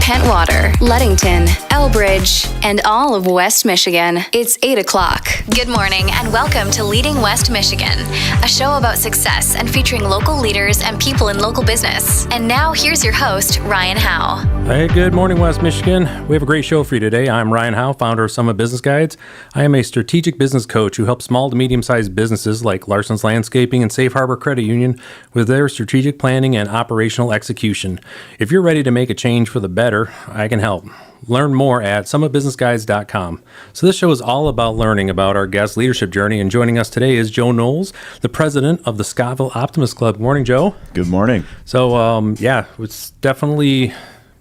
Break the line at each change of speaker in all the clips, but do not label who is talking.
Kentwater, Ludington, Elbridge, and all of West Michigan. It's 8 o'clock. Good morning and welcome to Leading West Michigan, a show about success and featuring local leaders and people in local business. And now here's your host, Ryan Howe.
Hey, good morning, West Michigan. We have a great show for you today. I'm Ryan Howe, founder of Summit Business Guides. I am a strategic business coach who helps small to medium-sized businesses like Larson's Landscaping and Safe Harbor Credit Union with their strategic planning and operational execution. If you're ready to make a change for the better, I can help. Learn more at summitbusinessguides.com. So this show is all about learning about our guest leadership journey, and joining us today is Joe Knowles, the president of the Scottville Optimist Club. Good morning, Joe.
Good morning.
So, we're definitely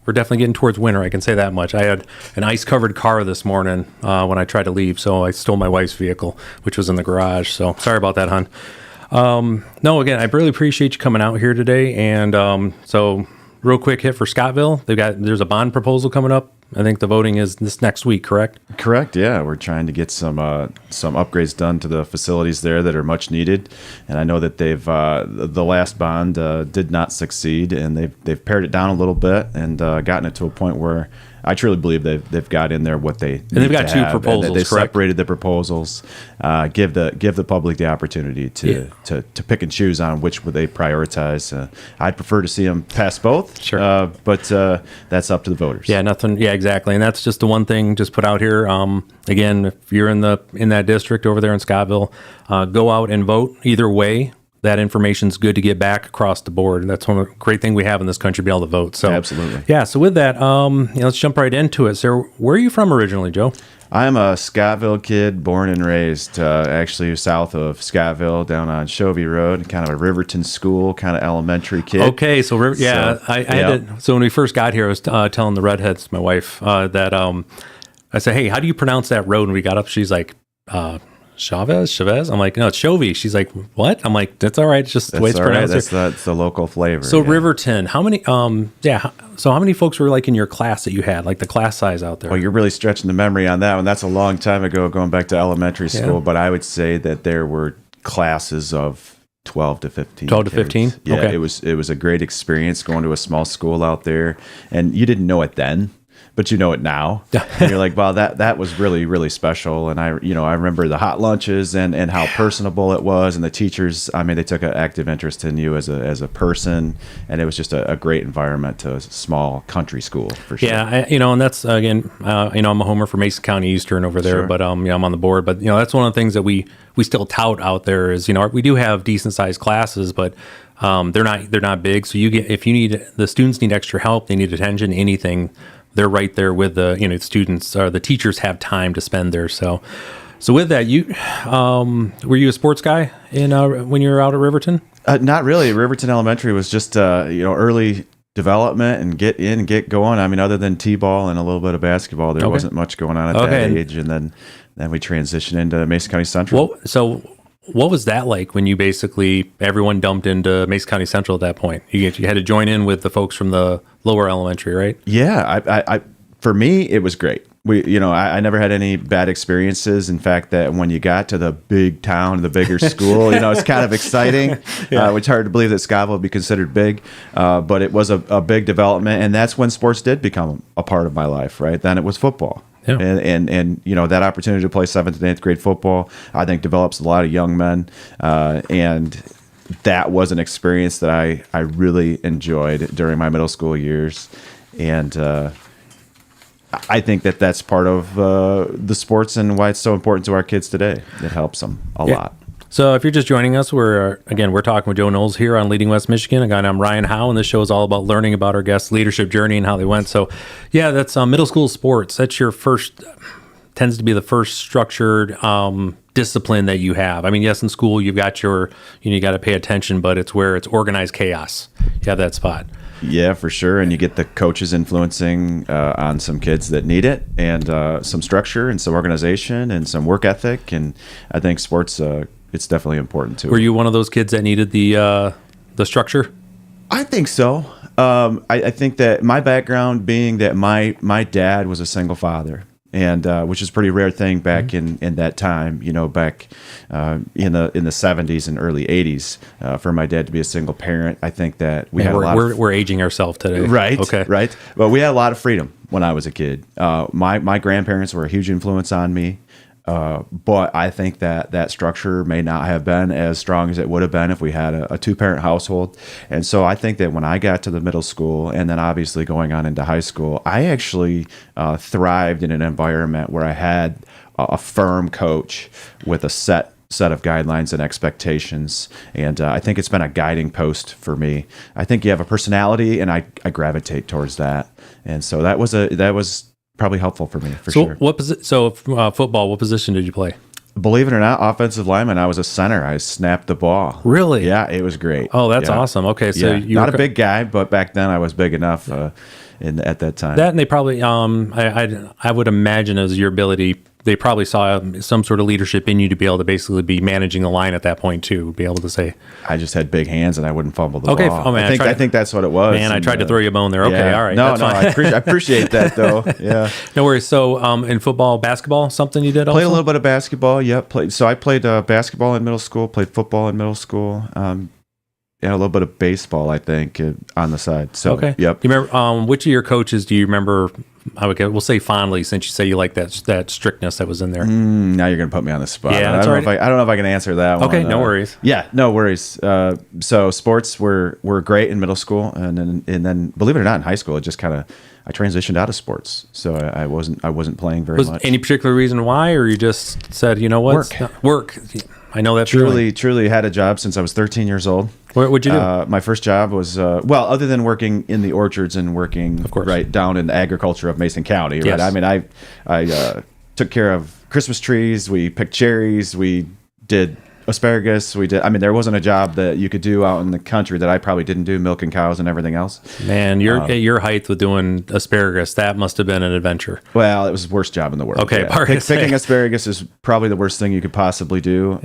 getting towards winter. I can say that much. I had an ice-covered car this morning when I tried to leave, so I stole my wife's vehicle, which was in the garage. So sorry about that, hon. Again, I really appreciate you coming out here today. And so real quick hit for Scottville. There's a bond proposal coming up. I think the voting is this next week, correct?
Correct, yeah. We're trying to get some upgrades done to the facilities there that are much needed. And I know that the last bond did not succeed, and they've pared it down a little bit and gotten it to a point where I truly believe they've got in there what they need.
And they've got two proposals,
they
correct?
separated the proposals, give the public the opportunity to pick and choose on which would they prioritize. I'd prefer to see them pass both,
sure.
But that's up to the voters.
Yeah, exactly. And that's just the one thing just put out here. Again, if you're in that district over there in Scottville, go out and vote either way. That information's good to get back across the board. And that's one of the great things we have in this country, be able to vote. So
absolutely.
Yeah. So with that, let's jump right into it. So where are you from originally, Joe?
I'm a Scottville kid, born and raised actually south of Scottville, down on Chovy Road, kind of a Riverton school, kind of elementary kid.
Okay, so when we first got here, I was telling the redheads, my wife, that I said, hey, how do you pronounce that road? And we got up, she's like, Chavez? I'm like, no, it's Chovy. She's like, what? I'm like, that's all right. It's just the way it's pronounced.
That's the local flavor.
So yeah. Riverton, how many, so how many folks were like in your class that you had, like the class size out there?
Well, you're really stretching the memory on that one. That's a long time ago, going back to elementary school, but I would say that there were classes of 12 to 15.
12 to 15?
Yeah,
okay.
It was a great experience going to a small school out there, and you didn't know it then, but you know it now. And you're like, wow, that was really, really special. And I remember the hot lunches and how personable it was, and the teachers, I mean, they took an active interest in you as a person, and it was just a great environment to a small country school for sure.
Yeah, and that's again, I'm a homer for Mason County Eastern over there, sure. But I'm on the board. But that's one of the things that we still tout out there is we do have decent sized classes, but they're not big. So the students need extra help, they need attention, anything. They're right there with the students or the teachers have time to spend there. So with that, were you a sports guy when you were out at Riverton?
Not really. Riverton Elementary was just early development and get going. I mean, other than t-ball and a little bit of basketball, there wasn't much going on at that age. And then we transitioned into Mason County Central.
What was that like when you basically everyone dumped into Mason County Central at that point? You had to join in with the folks from the lower elementary, right?
Yeah, I for me it was great. I never had any bad experiences. In fact, that when you got to the big town, the bigger school, it's kind of exciting. Yeah. It's hard to believe that Scottville would be considered big, but it was a big development, and that's when sports did become a part of my life. Right then, it was football. Yeah. And that opportunity to play 7th and 8th grade football, I think, develops a lot of young men, and that was an experience that I really enjoyed during my middle school years, and I think that's part of the sports and why it's so important to our kids today. It helps them a lot.
So if you're just joining us, we're talking with Joe Knowles here on Leading West Michigan. Again, I'm Ryan Howe, and this show is all about learning about our guests' leadership journey and how they went. So, yeah, that's middle school sports. That's tends to be the first structured discipline that you have. I mean, yes, in school you've got you got to pay attention, but it's where it's organized chaos. You have that spot.
Yeah, for sure. And you get the coaches influencing on some kids that need it, and some structure and some organization and some work ethic. And I think sports, it's definitely important too.
Were you one of those kids that needed the structure?
I think so. I think that my background being that my dad was a single father, and which is a pretty rare thing back in that time. Back in the 70s and early 80s, for my dad to be a single parent. I think that
we're aging ourselves today,
right?
Okay,
right. But we had a lot of freedom when I was a kid. My grandparents were a huge influence on me. But I think that structure may not have been as strong as it would have been if we had a two-parent household. And so I think that when I got to the middle school and then obviously going on into high school, I actually thrived in an environment where I had a firm coach with a set of guidelines and expectations. And I think it's been a guiding post for me. I think you have a personality, and I gravitate towards that. And so that was probably helpful for me, sure.
Football, what position did you play?
Believe it or not, offensive lineman. I was a center. I snapped the ball.
Really?
Yeah, it was great.
Oh, that's awesome. Okay, so
you not a big guy, but back then I was big enough at that time.
That, and they probably, I would imagine, as your ability, they probably saw some sort of leadership in you to be able to basically be managing the line at that point too, be able to say.
I just had big hands and I wouldn't fumble the ball.
Oh, man,
I think that's what it was.
Man, I tried to throw you a bone there. Okay,
yeah.
all right.
No, I appreciate that though. Yeah.
No worries. So, in football, basketball, something you did also?
Played a little bit of basketball. Yep. I played basketball in middle school, played football in middle school. A little bit of baseball, I think, on the side. So,
okay.
Yep.
You remember, which of your coaches do you remember, we'll say fondly, since you say you like that strictness that was in there?
Now you're going to put me on the spot.
Yeah,
I don't know if I can answer that one.
Okay, no worries.
Yeah, no worries. So sports were great in middle school, and then believe it or not, in high school, it just kind of I transitioned out of sports, so I wasn't playing very much.
Any particular reason why, or you just said, you know what, work? I know that
truly had a job since I was 13 years old.
What'd you do?
My first job was other than working in the orchards and working right down in the agriculture of Mason County. Right,
yes.
I mean, I took care of Christmas trees. We picked cherries. We did asparagus. There wasn't a job that you could do out in the country that I probably didn't do, milking cows and everything else.
Man, at your height with doing asparagus, that must have been an adventure.
Well, it was the worst job in the world.
Okay,
yeah. Picking asparagus is probably the worst thing you could possibly do.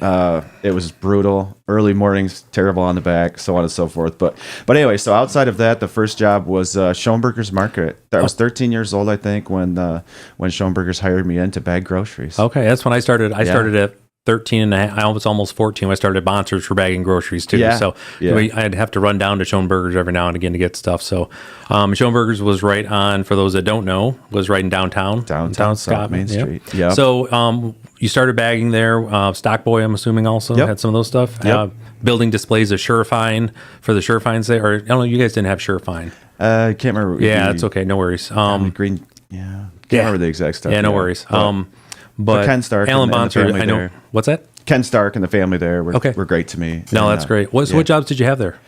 It was brutal. Early mornings, terrible on the back, so on and so forth. But anyway, so outside of that, the first job was Schoenberger's Market. I was 13 years old, I think, when Schoenberger's hired me in to bag groceries.
Okay, that's when I started. I started at 13 and a half. I was almost 14 when I started at Bonser's for bagging groceries too.
Yeah.
So I'd have to run down to Schoenberger's every now and again to get stuff. So Schoenberger's was right on, for those that don't know, was right in downtown
South Main Street.
Yeah. So you started bagging there. Stock Boy, I'm assuming, also had some of those stuff.
Yep.
Building displays of Surefine for the Surefines there. Or I don't know, you guys didn't have Surefine.
I can't remember.
Yeah, that's okay. No worries.
Green. Yeah. Can't remember the exact stuff.
Yeah, no worries. But
Ken Stark,
Alan Bonser, I know.
There.
What's that?
Ken Stark and the family there were great to me.
No, that's great. What jobs did you have there?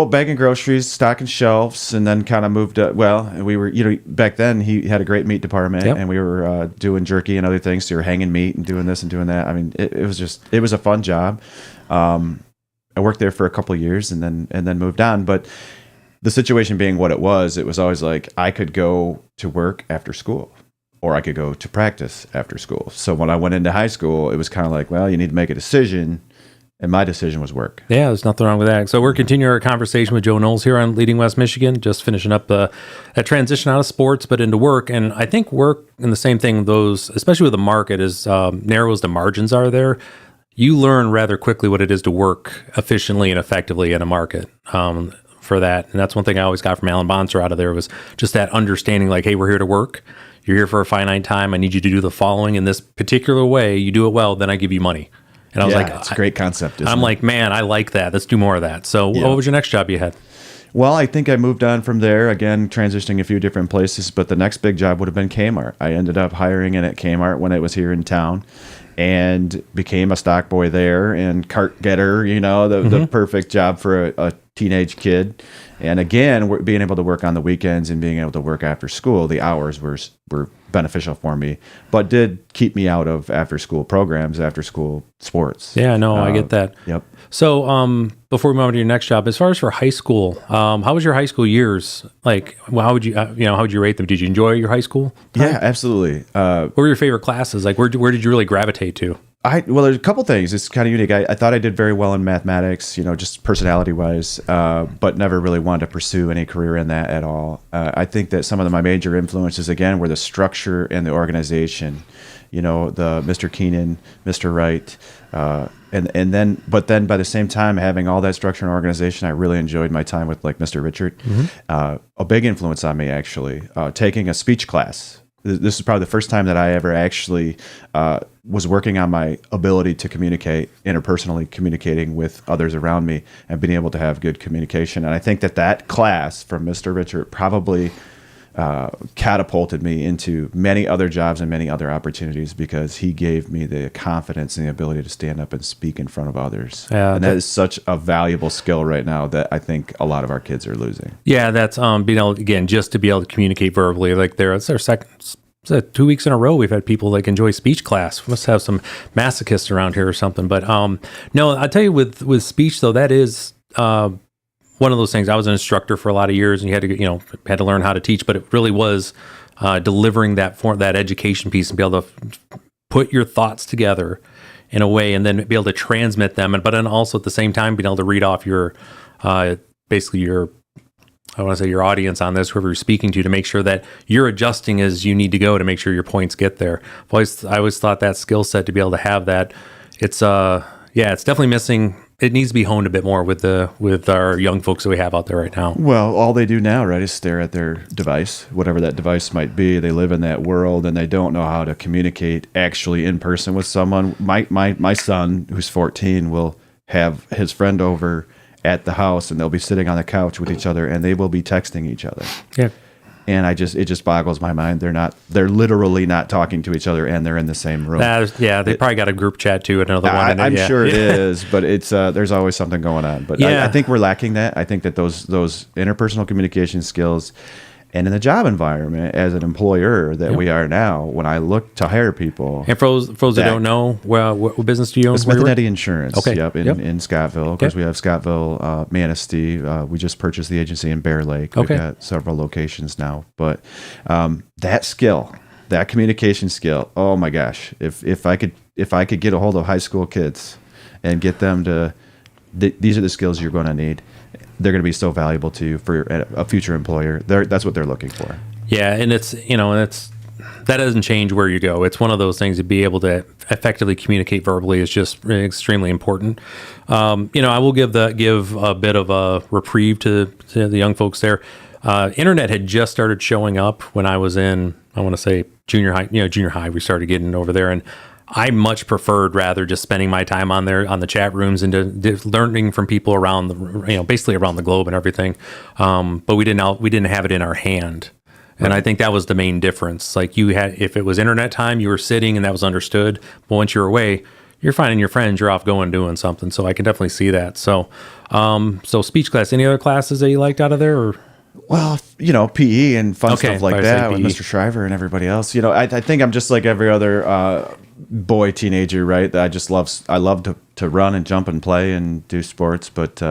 Bagging groceries, stocking shelves, and then kind of moved up. Well, we were, back then he had a great meat department, and we were doing jerky and other things. So you were hanging meat and doing this and doing that. I mean, it was a fun job. I worked there for a couple of years and then moved on. But the situation being what it was always like I could go to work after school, or I could go to practice after school. So when I went into high school, it was kind of like, well, you need to make a decision. And my decision was work. Yeah,
there's nothing wrong with that. So we're continuing our conversation with Joe Knowles here on Leading West Michigan, just finishing up that transition out of sports, but into work. And I think work and the same thing, especially with the market, as narrow as the margins are there, you learn rather quickly what it is to work efficiently and effectively in a market. For that. And that's one thing I always got from Alan Bonser out of there was just that understanding, like, hey, we're here to work. You're here for a finite time. I need you to do the following in this particular way. You do it well, then I give you money. And I was like,
it's a great concept.
I'm like, man, I like that. Let's do more of that. So what was your next job you had?
Well, I think I moved on from there, again, transitioning a few different places, but the next big job would have been Kmart. I ended up hiring in at Kmart when it was here in town and became a stock boy there and cart getter, the perfect job for a teenage kid. And again, being able to work on the weekends and being able to work after school, the hours were beneficial for me, but did keep me out of after school programs, after school sports.
Yeah, no, I get that.
Yep.
So before we move on to your next job, as far as for high school, how was your high school years? Like, how would you rate them? Did you enjoy your high school time?
Yeah, absolutely.
What were your favorite classes? Like, where did you really gravitate to?
Well, there's a couple things. It's kind of unique. I thought I did very well in mathematics, just personality wise, but never really wanted to pursue any career in that at all. I think that some of my major influences, again, were the structure and the organization. The Mr. Keenan, Mr. Wright, but then by the same time, having all that structure and organization, I really enjoyed my time with like Mr. Richard. A big influence on me, actually, taking a speech class. This is probably the first time that I ever actually was working on my ability to communicate, interpersonally communicating with others around me and being able to have good communication. And I think that class from Mr. Richard probably catapulted me into many other jobs and many other opportunities because he gave me the confidence and the ability to stand up and speak in front of others. And that is such a valuable skill right now that I think a lot of our kids are losing.
Yeah, that's being able, again, just to be able to communicate verbally. Like it's our second. 2 weeks in a row we've had people like enjoy speech class. We must have some masochists around here or something. But no, I tell you, with speech though, that is one of those things. I was an instructor for a lot of years, and you had to had to learn how to teach. But it really was delivering that education piece and be able to put your thoughts together in a way, and then be able to transmit them. But then also at the same time being able to read off your basically your, I want to say, your audience on this, whoever you're speaking to make sure that you're adjusting as you need to go to make sure your points get there. I always thought that skill set, to be able to have that, it's it's definitely missing. It needs to be honed a bit more with our young folks that we have out there right now.
Well, all they do now, right, is stare at their device, whatever that device might be. They live in that world, and they don't know how to communicate actually in person with someone. My son, who's 14, will have his friend over at the house, and they'll be sitting on the couch with each other, and they will be texting each other.
Yeah.
And it just boggles my mind. They're literally not talking to each other, and they're in the same room.
They probably got a group chat too, another one.
I'm sure it is, but it's there's always something going on. But I think we're lacking that. I think that those interpersonal communication skills, and in the job environment as an employer that we are now, when I look to hire people.
And for those that don't know, what business do you own?
Smith & Eddy Insurance.
Okay.
Yep, in Scottville. Of course, we have Scottville, Manistee. We just purchased the agency in Bear Lake. We've got several locations now. But that skill, that communication skill, oh my gosh. If I could get a hold of high school kids and get them to, these are the skills you're going to need. They're going to be so valuable to you for a future employer. That's what they're looking for. Yeah, and that doesn't change where you go. It's one of those things, to be able to effectively communicate verbally is just extremely important. I will give a bit of a reprieve to the young folks there. Internet had just started showing up when I was in, I want to say, junior high. Junior high, we started getting over there, and I much preferred rather just spending my time on there, on the chat rooms, and learning from people around basically around the globe and everything. But we didn't have it in our hand. And I think that was the main difference. Like, if it was internet time, you were sitting and that was understood. But once you're away, you're finding your friends, you're off going doing something. So I can definitely see that. So, speech class, any other classes that you liked out of there? Or? Well, PE and fun stuff like that with Mr. Shriver and everybody else. I think I'm just like every other boy, teenager, right? I love to run and jump and play and do sports, but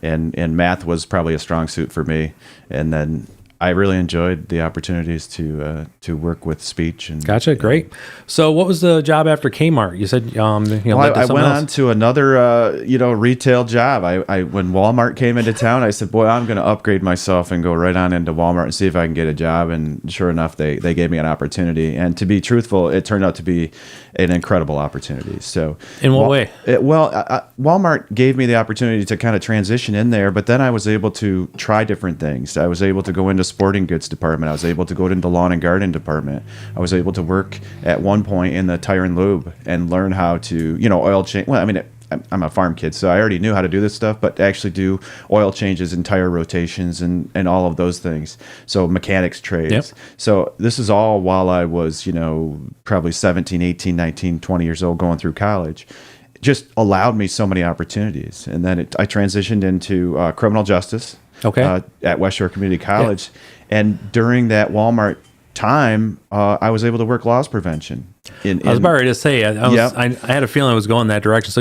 and math was probably a strong suit for me. And then I really enjoyed the opportunities to work with speech. And
gotcha, great. So, what was the job after Kmart? You said
I went on to another retail job. I when Walmart came into town, I said, "Boy, I'm going to upgrade myself and go right on into Walmart and see if I can get a job." And sure enough, they gave me an opportunity. And to be truthful, it turned out to be an incredible opportunity. So,
in what way?
Walmart gave me the opportunity to kind of transition in there, but then I was able to try different things. I was able to go into sporting goods department. I was able to go into the lawn and garden department. I was able to work at one point in the tire and lube and learn how to, oil change. Well, I mean, I'm a farm kid, so I already knew how to do this stuff, but actually do oil changes and tire rotations and all of those things. So mechanics trades. Yep. So this is all while I was, probably 17, 18, 19, 20 years old going through college. Just allowed me so many opportunities. And then I transitioned into criminal justice.
Okay.
At West Shore Community College. Yeah. And during that Walmart time, I was able to work loss prevention.
I was about ready to say, I had a feeling I was going that direction.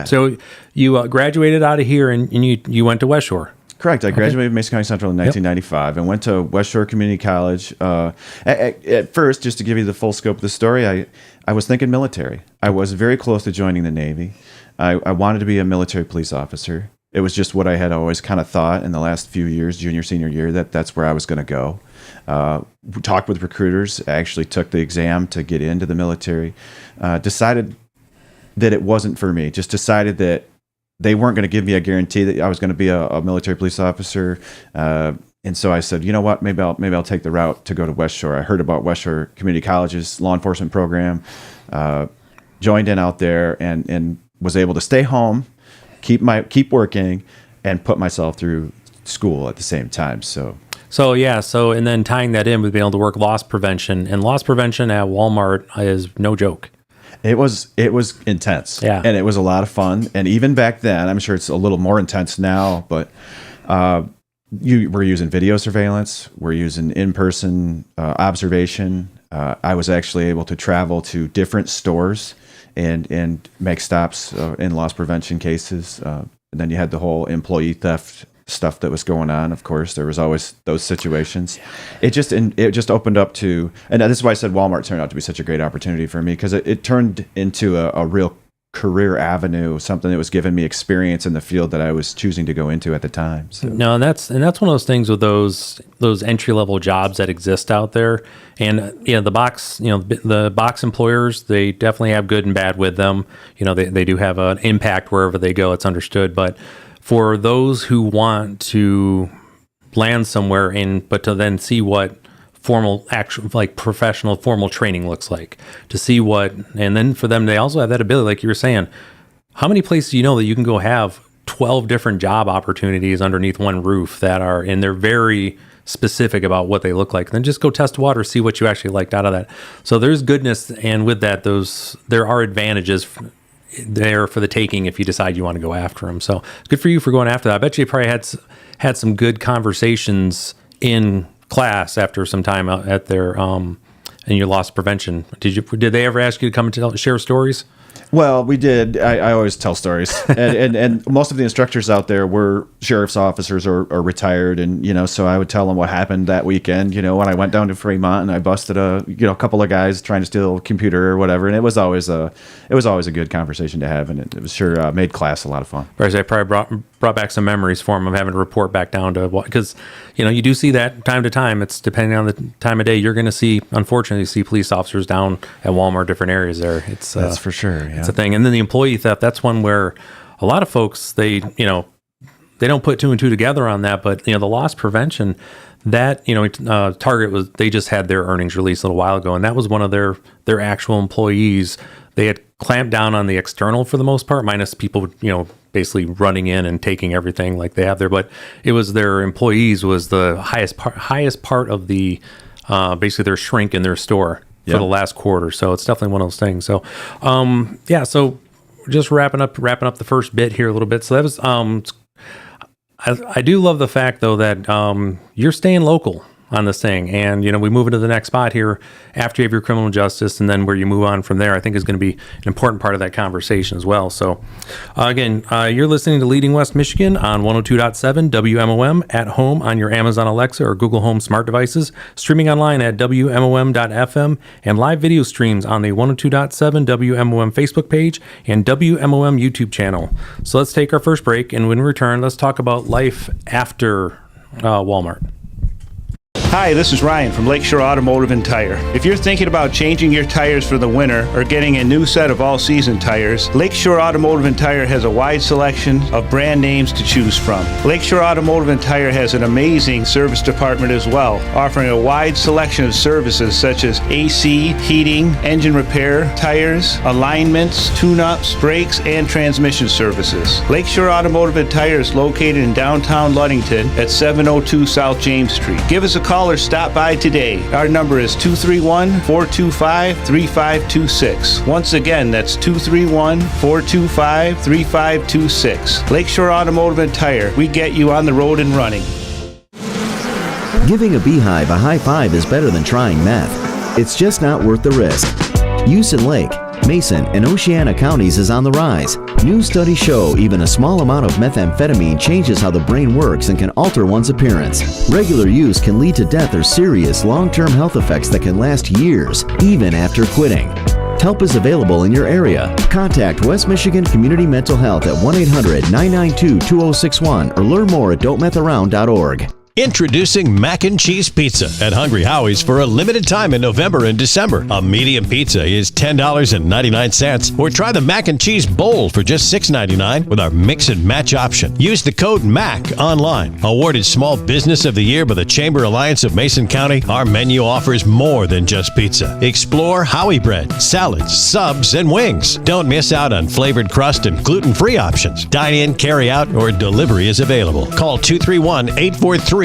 So you graduated out of here and you went to West Shore.
Correct. I graduated from Mason County Central in 1995 and went to West Shore Community College. At first, just to give you the full scope of the story, I was thinking military. I was very close to joining the Navy. I wanted to be a military police officer. It was just what I had always kind of thought in the last few years, junior, senior year, that's where I was going to go. Talked with recruiters, actually took the exam to get into the military, decided that it wasn't for me, just decided that they weren't going to give me a guarantee that I was going to be a military police officer. And so I said, you know what, maybe I'll take the route to go to West Shore. I heard about West Shore Community College's law enforcement program, joined in out there and was able to stay home, keep working, and put myself through school at the same time. So and then tying that in with being able to work loss prevention, and loss prevention at Walmart is no joke. It was intense,
yeah,
and it was a lot of fun. And even back then, I'm sure it's a little more intense now, but we're using video surveillance, we're using in-person observation. I was actually able to travel to different stores and make stops in loss prevention cases. And then you had the whole employee theft stuff that was going on. Of course, there was always those situations. It just opened up to, and this is why I said Walmart turned out to be such a great opportunity for me, because it turned into a real career avenue, something that was giving me experience in the field that I was choosing to go into at the time. So.
No, and that's one of those things with those entry level jobs that exist out there. And the box employers, they definitely have good and bad with them. They do have an impact wherever they go. It's understood, but for those who want to land somewhere but to then see what formal, actual, like professional formal training looks like, to see and then for them, they also have that ability, like you were saying, how many places do you know that you can go have 12 different job opportunities underneath one roof and they're very specific about what they look like. And then just go test water, see what you actually liked out of that. So there's goodness, and with that, there are advantages there for the taking if you decide you want to go after them. So good for you for going after that. I bet you probably had some good conversations in class after some time out at their in your loss prevention. Did they ever ask you to come and share stories?
Well, we did. I always tell stories, and most of the instructors out there were sheriff's officers or retired, and so I would tell them what happened that weekend. When I went down to Fremont and I busted a couple of guys trying to steal a computer or whatever, and it was always a good conversation to have, and it was sure made class a lot of fun. I
probably brought back some memories for them of having to report back down to what, because you do see that time to time. It's depending on the time of day. You're going to unfortunately see police officers down at Walmart, different areas there.
That's for sure. Yeah.
It's a thing. And then the employee theft, that's one where a lot of folks, they don't put two and two together on that, but the loss prevention, that Target they just had their earnings release a little while ago, and that was one of their actual employees. They had clamped down on the external for the most part, minus people basically running in and taking everything like they have there, but it was their employees was the highest part of the basically their shrink in their store for the last quarter. So it's definitely one of those things. So so just wrapping up the first bit here a little bit. So that was I do love the fact though that you're staying local on this thing, and we move into the next spot here after you have your criminal justice, and then where you move on from there I think is going to be an important part of that conversation as well. So again, you're listening to Leading West Michigan on 102.7 WMOM, at home on your Amazon Alexa or Google Home smart devices, streaming online at WMOM.FM, and live video streams on the 102.7 WMOM Facebook page and WMOM YouTube channel. So let's take our first break, and when we return, let's talk about life after Walmart.
Hi, this is Ryan from Lakeshore Automotive and Tire. If you're thinking about changing your tires for the winter or getting a new set of all-season tires, Lakeshore Automotive and Tire has a wide selection of brand names to choose from. Lakeshore Automotive and Tire has an amazing service department as well, offering a wide selection of services such as AC, heating, engine repair, tires, alignments, tune-ups, brakes, and transmission services. Lakeshore Automotive and Tire is located in downtown Ludington at 702 South James Street. Give us a call or stop by today. Our number is 231-425-3526. Once again, that's 231-425-3526. Lakeshore Automotive and Tire. We get you on the road and running.
Giving a beehive a high five is better than trying meth. It's just not worth the risk. Houston Lake, Mason and Oceana counties is on the rise. New studies show even a small amount of methamphetamine changes how the brain works and can alter one's appearance. Regular use can lead to death or serious long-term health effects that can last years, even after quitting. Help is available in your area. Contact West Michigan Community Mental Health at 1-800-992-2061 or learn more at don'tmetharound.org.
Introducing Mac and Cheese Pizza at Hungry Howie's for a limited time in November and December. A medium pizza is $10.99, or try the Mac and Cheese Bowl for just $6.99 with our mix and match option. Use the code MAC online. Awarded Small Business of the Year by the Chamber Alliance of Mason County, our menu offers more than just pizza. Explore Howie bread, salads, subs, and wings. Don't miss out on flavored crust and gluten-free options. Dine in, carry out, or delivery is available. Call 231-843-6363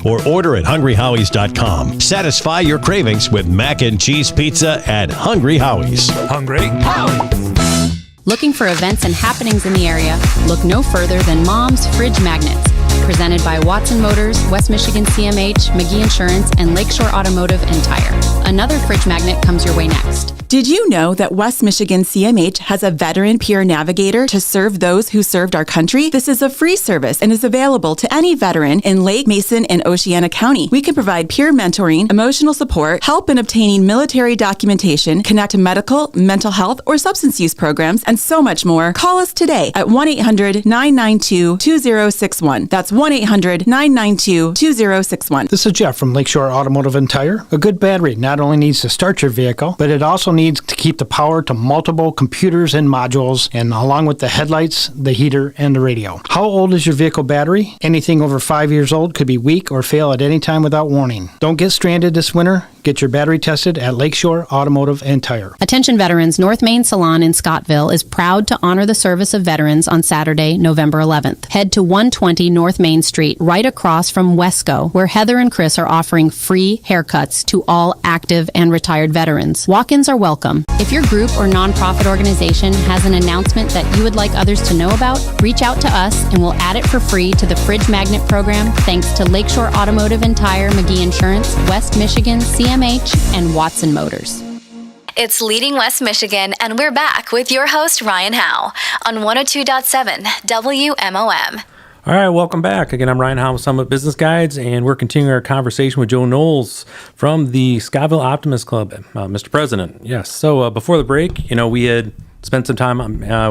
or order at hungryhowies.com. Satisfy your cravings with Mac and Cheese Pizza at Hungry Howie's.
Hungry Howie's.
Looking for events and happenings in the area? Look no further than Mom's Fridge Magnets. Presented by Watson Motors, West Michigan CMH, McGee Insurance, and Lakeshore Automotive and Tire. Another fridge magnet comes your way next.
Did you know that West Michigan CMH has a veteran peer navigator to serve those who served our country? This is a free service and is available to any veteran in Lake, Mason, and Oceana County. We can provide peer mentoring, emotional support, help in obtaining military documentation, connect to medical, mental health, or substance use programs, and so much more. Call us today at 1-800-992-2061. That's 1-800-992-2061.
This is Jeff from Lakeshore Automotive and Tire. A good battery not only needs to start your vehicle, but it also needs to keep the power to multiple computers and modules, and along with the headlights, the heater, and the radio. How old is your vehicle battery? Anything over 5 years old could be weak or fail at any time without warning. Don't get stranded this winter. Get your battery tested at Lakeshore Automotive and Tire.
Attention veterans, North Main Salon in Scottville is proud to honor the service of veterans on Saturday, November 11th. Head to 120 North Main Street, right across from Wesco, where Heather and Chris are offering free haircuts to all active and retired veterans. Walk-ins are welcome. If your group or nonprofit organization has an announcement that you would like others to know about, reach out to us and we'll add it for free to the Fridge Magnet program, thanks to Lakeshore Automotive and Tire, McGee Insurance, West Michigan, CMH, and Watson Motors.
It's Leading West Michigan, and we're back with your host, Ryan Howe, on 102.7 WMOM.
All right, welcome back. Again, I'm Ryan Howe with Summit Business Guides, and we're continuing our conversation with Joe Knowles from the Scottville Optimist Club, Mr. President. Yes. So before the break, we had spent some time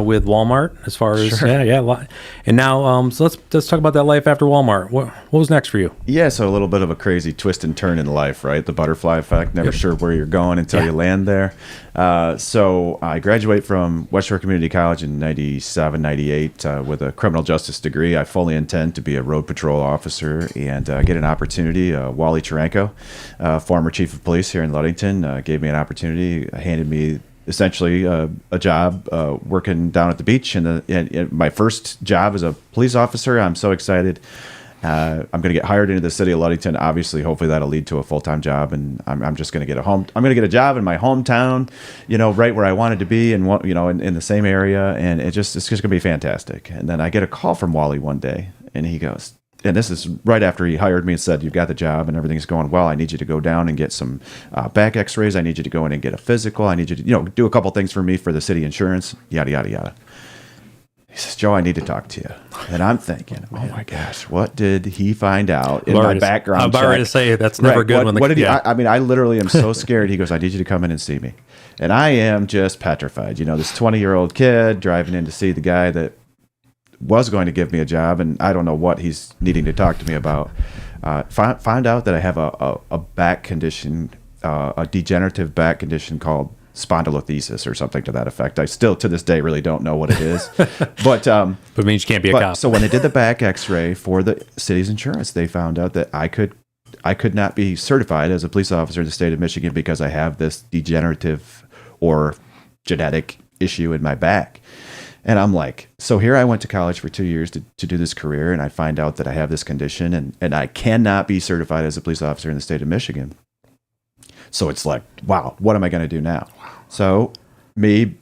with Walmart as far as and now so let's talk about that life after Walmart. What was next for you?
Yeah, so a little bit of a crazy twist and turn in life, right? The butterfly effect. Never sure where you're going until you land there. So I graduate from West Shore Community College in 97, 98 with a criminal justice degree. I fully intend to be a road patrol officer and get an opportunity. Wally Taranko, former chief of police here in Ludington, gave me an opportunity, handed me essentially a job working down at the beach. And my first job as a police officer, I'm so excited. I'm going to get hired into the city of Ludington. Obviously, hopefully that'll lead to a full-time job, and I'm just going to get I'm going to get a job in my hometown, right where I wanted to be, and in the same area, and it's just going to be fantastic. And then I get a call from Wally one day, and he goes, and this is right after he hired me and said, "You've got the job and everything's going well. I need you to go down and get some back x-rays. I need you to go in and get a physical. I need you to, do a couple things for me for the city insurance, yada, yada, yada." He says, "Joe, I need to talk to you." And I'm thinking, oh my gosh, what did he find out in my background check?
I'm about to say that's never good.
What did he? I literally am so scared. He goes, "I need you to come in and see me." And I am just petrified. This 20-year-old kid driving in to see the guy that was going to give me a job, and I don't know what he's needing to talk to me about. Find out that I have a back condition, a degenerative back condition called spondylolisthesis or something to that effect. I still to this day really don't know what it is, but
it means you can't be a cop.
So when they did the back x-ray for the city's insurance, they found out that I could not be certified as a police officer in the state of Michigan because I have this degenerative or genetic issue in my back. And I'm like, so here I went to college for 2 years to do this career, and I find out that I have this condition, and I cannot be certified as a police officer in the state of Michigan. So it's like, wow, what am I going to do now? So me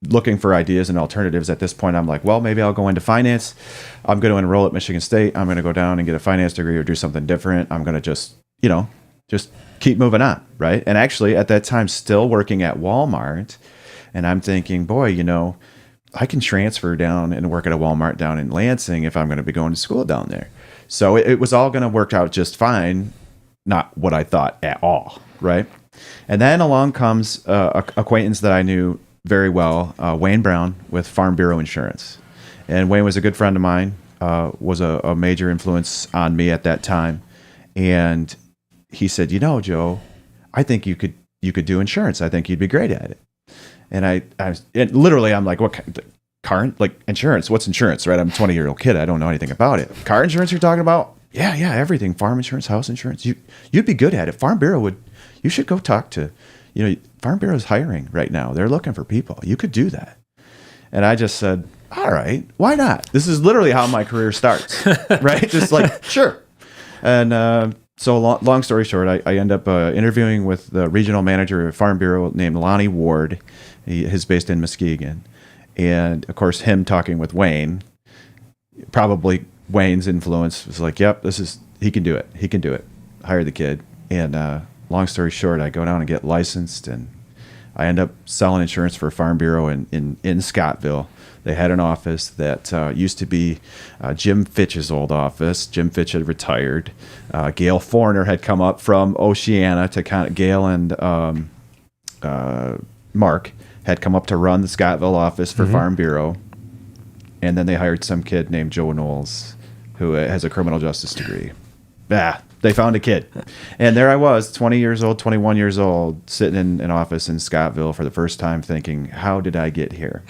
looking for ideas and alternatives at this point, I'm like, well, maybe I'll go into finance. I'm going to enroll at Michigan State. I'm going to go down and get a finance degree or do something different. I'm going to just, just keep moving on, right? And actually, at that time, still working at Walmart, and I'm thinking, boy, you know, I can transfer down and work at a Walmart down in Lansing if I'm going to be going to school down there. So it was all going to work out just fine. Not what I thought at all, right? And then along comes a acquaintance that I knew very well, Wayne Brown with Farm Bureau Insurance. And Wayne was a good friend of mine, was a major influence on me at that time. And he said, you know, Joe, I think you could do insurance. I think you'd be great at it. And I'm like, what car? Like insurance? What's insurance, right? I'm a 20-year-old kid. I don't know anything about it. Car insurance you're talking about? Yeah, everything. Farm insurance, house insurance. You'd be good at it. Farm Bureau you should go talk to, you know, Farm Bureau is hiring right now. They're looking for people. You could do that. And I just said, all right, why not? This is literally how my career starts, right? Just like, sure. And so long story short, I end up interviewing with the regional manager of Farm Bureau named Lonnie Ward. He's based in Muskegon. And, of course, him talking with Wayne, probably Wayne's influence was like, yep, he can do it. He can do it. Hire the kid. And long story short, I go down and get licensed, and I end up selling insurance for Farm Bureau in Scottville. They had an office that used to be Jim Fitch's old office. Jim Fitch had retired. Gail Forner had come up from Oceana to kind of, Gail and Mark had come up to run the Scottville office for Farm Bureau. And then they hired some kid named Joe Knowles, who has a criminal justice degree. They found a kid. And there I was, 20 years old, 21 years old, sitting in an office in Scottville for the first time thinking, how did I get here?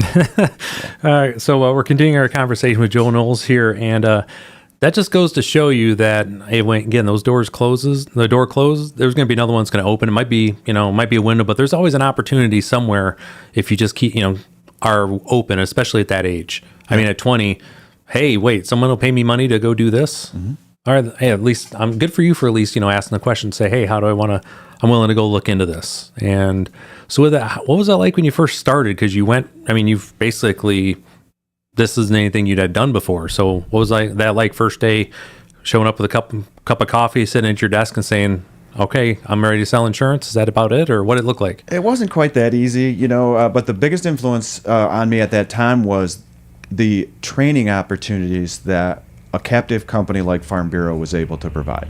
All right, so we're continuing our conversation with Joe Knowles here, and that just goes to show you that, hey, again, the door closes, there's going to be another one that's going to open. It might be a window, but there's always an opportunity somewhere if you just keep, are open, especially at that age. I mean, at 20, hey, wait, someone will pay me money to go do this? Mm-hmm. All right, hey, at least I'm good for you for at least, asking the question, say, hey, how do I'm willing to go look into this. And so with that, what was that like when you first started? Because you've basically, this isn't anything you'd had done before. So what was that like first day, showing up with a cup of coffee, sitting at your desk and saying, okay, I'm ready to sell insurance? Is that about it? Or what did it look like?
It wasn't quite that easy, but the biggest influence on me at that time was the training opportunities that a captive company like Farm Bureau was able to provide.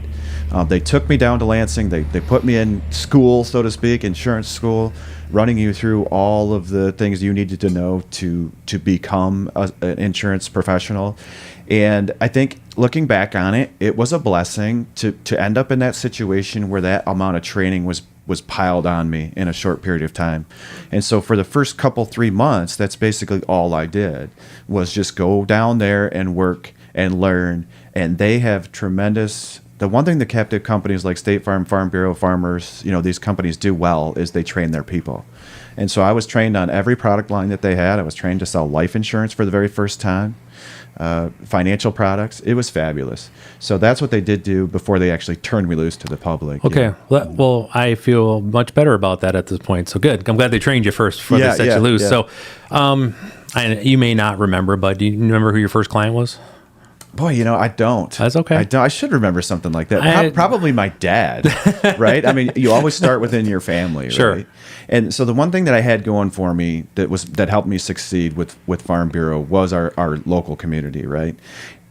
They took me down to Lansing. They put me in school, so to speak, insurance school, running you through all of the things you needed to know to become an insurance professional. And I think looking back on it, it was a blessing to end up in that situation where that amount of training was piled on me in a short period of time. And so for the first 3 months, that's basically all I did was just go down there and work and learn. And they have the one thing the captive companies like State Farm, Farm Bureau, Farmers, these companies do well is they train their people. And so I was trained on every product line that they had. I was trained to sell life insurance for the very first time, financial products. It was fabulous. So that's what they did do before they actually turned me loose to the public.
Okay. Well, I feel much better about that at this point. So good. I'm glad they trained you first before they set you loose. Yeah. So you may not remember, but do you remember who your first client was?
Boy, I don't.
That's okay.
I should remember something like that. Probably my dad, right? I mean, you always start within your family,
sure.
Right? And so the one thing that I had going for me that helped me succeed with Farm Bureau was our local community, right?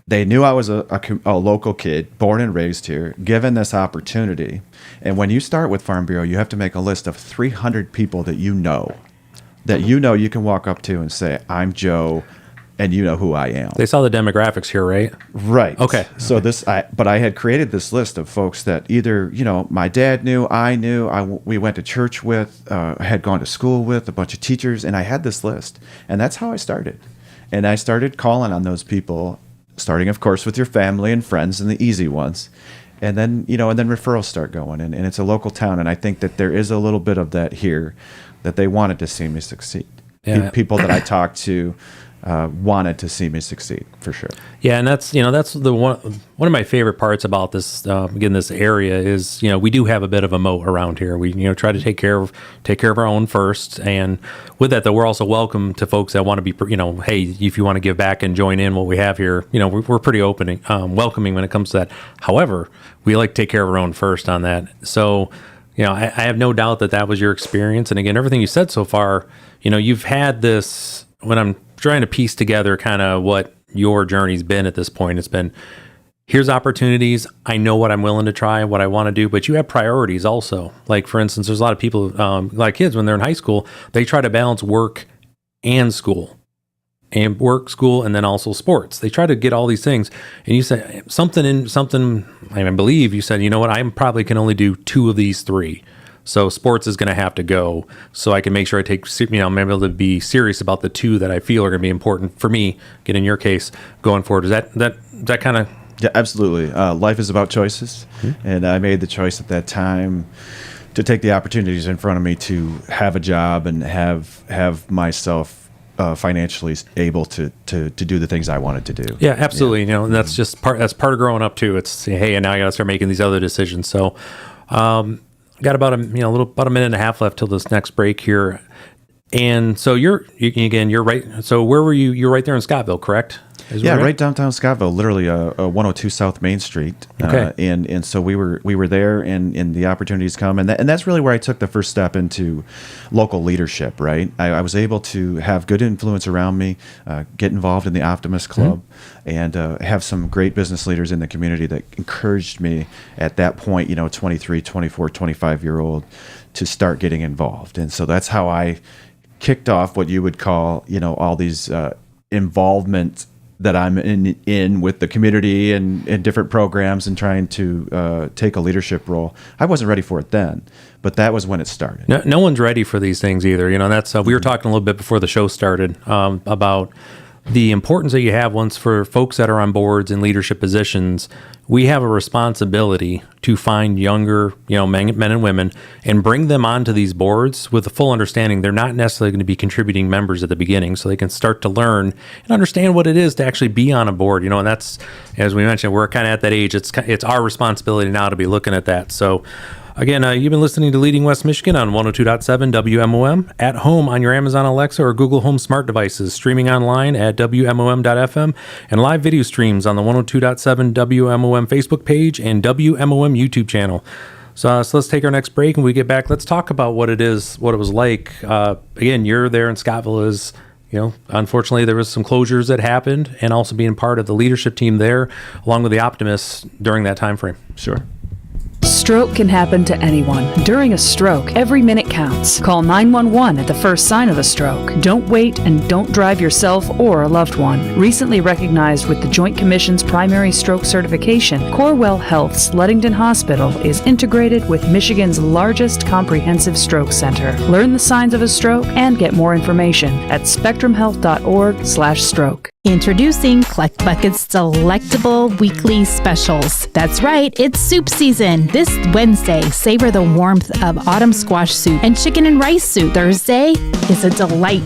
They knew I was a local kid, born and raised here, given this opportunity. And when you start with Farm Bureau, you have to make a list of 300 people that you can walk up to and say, I'm Joe, and you know who I am.
They saw the demographics here, right?
Right.
Okay.
So but I had created this list of folks that either, my dad knew, I knew, we went to church with, had gone to school with, a bunch of teachers, and I had this list. And that's how I started. And I started calling on those people, starting, of course, with your family and friends and the easy ones. And then, and then referrals start going. And it's a local town. And I think that there is a little bit of that here, that they wanted to see me succeed.
Yeah.
People that I talked to, wanted to see me succeed for sure.
Yeah, and that's the one of my favorite parts about this again, this area is we do have a bit of a moat around here. We try to take care of our own first, and with that though, we're also welcome to folks that want to be hey, if you want to give back and join in what we have here, we're pretty welcoming when it comes to that. However, we like to take care of our own first on that. So I have no doubt that was your experience, and again, everything you said so far, you've had this. When I'm trying to piece together kind of what your journey's been at this point, it's been, here's opportunities. I know what I'm willing to try, what I want to do, but you have priorities also. Like, for instance, there's a lot of people, like kids, when they're in high school, they try to balance work and school, and then also sports. They try to get all these things. And you say something, I believe you said, I probably can only do 2 of these 3. So sports is going to have to go, so I can make sure I take, I'm able to be serious about the 2 that I feel are going to be important for me. Again, in your case, going forward, is that kind of?
Yeah, absolutely. Life is about choices, and I made the choice at that time to take the opportunities in front of me to have a job and have myself financially able to do the things I wanted to do.
Yeah, absolutely. Yeah. And that's just that's part of growing up too. It's hey, and now I got to start making these other decisions. So. Got about a minute and a half left till this next break here, and so you're right. So where were you? You're right there in Scottville, correct?
Yeah, right downtown Scottville, literally 102 South Main Street.
Okay.
And so we were there, and the opportunities come, and that's really where I took the first step into local leadership. Right, I was able to have good influence around me, get involved in the Optimist Club, and have some great business leaders in the community that encouraged me at that point, 23, 24, 25-year-old, to start getting involved. And so that's how I kicked off what you would call, all these involvement that I'm in with the community and different programs and trying to take a leadership role. I wasn't ready for it then, but that was when it started.
No one's ready for these things either. That's we were talking a little bit before the show started about the importance that you have once for folks that are on boards and leadership positions. We have a responsibility to find younger, men and women and bring them onto these boards with the full understanding they're not necessarily going to be contributing members at the beginning, so they can start to learn and understand what it is to actually be on a board. And that's, as we mentioned, we're kind of at that age. It's our responsibility now to be looking at that. So. Again, you've been listening to Leading West Michigan on 102.7 WMOM, at home on your Amazon Alexa or Google Home smart devices, streaming online at WMOM.FM, and live video streams on the 102.7 WMOM Facebook page and WMOM YouTube channel. So let's take our next break, and when we get back, let's talk about what it was like. Again, you're there in Scottville as, unfortunately there was some closures that happened, and also being part of the leadership team there, along with the Optimists during that time frame.
Sure.
Stroke can happen to anyone. During a stroke, every minute counts. Call 911 at the first sign of a stroke. Don't wait and don't drive yourself or a loved one. Recently recognized with the Joint Commission's primary stroke certification, Corewell Health's Ludington Hospital is integrated with Michigan's largest comprehensive stroke center. Learn the signs of a stroke and get more information at spectrumhealth.org/stroke.
Introducing Cluck Bucket's delectable weekly specials. That's right, it's soup season. This Wednesday, savor the warmth of autumn squash soup and chicken and rice soup. Thursday is a delight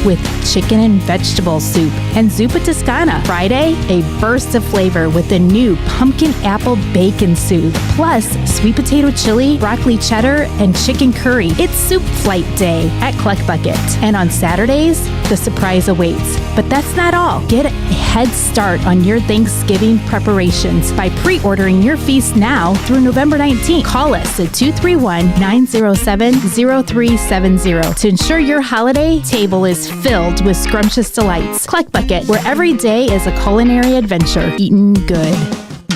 with chicken and vegetable soup and zuppa toscana. Friday, a burst of flavor with the new pumpkin apple bacon soup, plus sweet potato chili, broccoli cheddar, and chicken curry. It's Soup Flight Day at Cluck Bucket. And on Saturdays, the surprise awaits. But that's not all. Get a head start on your Thanksgiving preparations by pre-ordering your feast now through November 19th. Call us at 231-907-0370 to ensure your holiday table is filled with scrumptious delights. Cluck Bucket, where every day is a culinary adventure. Eaten good.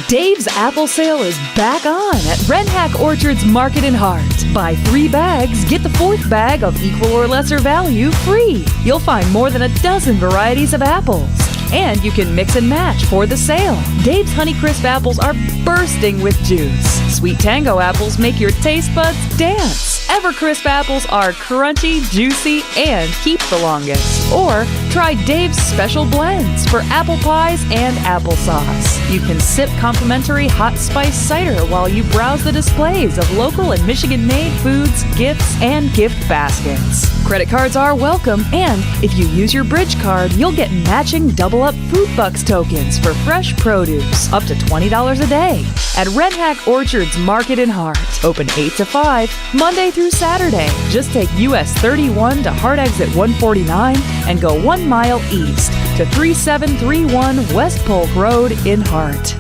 Dave's Apple Sale is back on at Renhack Orchards Market in Hart. Buy 3 bags, get the 4th bag of equal or lesser value free. You'll find more than a dozen varieties of apples. And you can mix and match for the sale. Dave's Honeycrisp apples are bursting with juice. Sweet Tango apples make your taste buds dance. Evercrisp apples are crunchy, juicy, and keep the longest. Or try Dave's Special Blends for apple pies and applesauce. You can sip complimentary hot spice cider while you browse the displays of local and Michigan-made foods, gifts, and gift baskets. Credit cards are welcome, and if you use your Bridge card, you'll get matching double-up Food Bucks tokens for fresh produce, up to $20 a day. At Red Hack Orchards Market in Hart, open 8 to 5, Monday through Saturday. Just take US 31 to Hart Exit 149 and go 1 mile east to 3731 West Polk Road in Hart.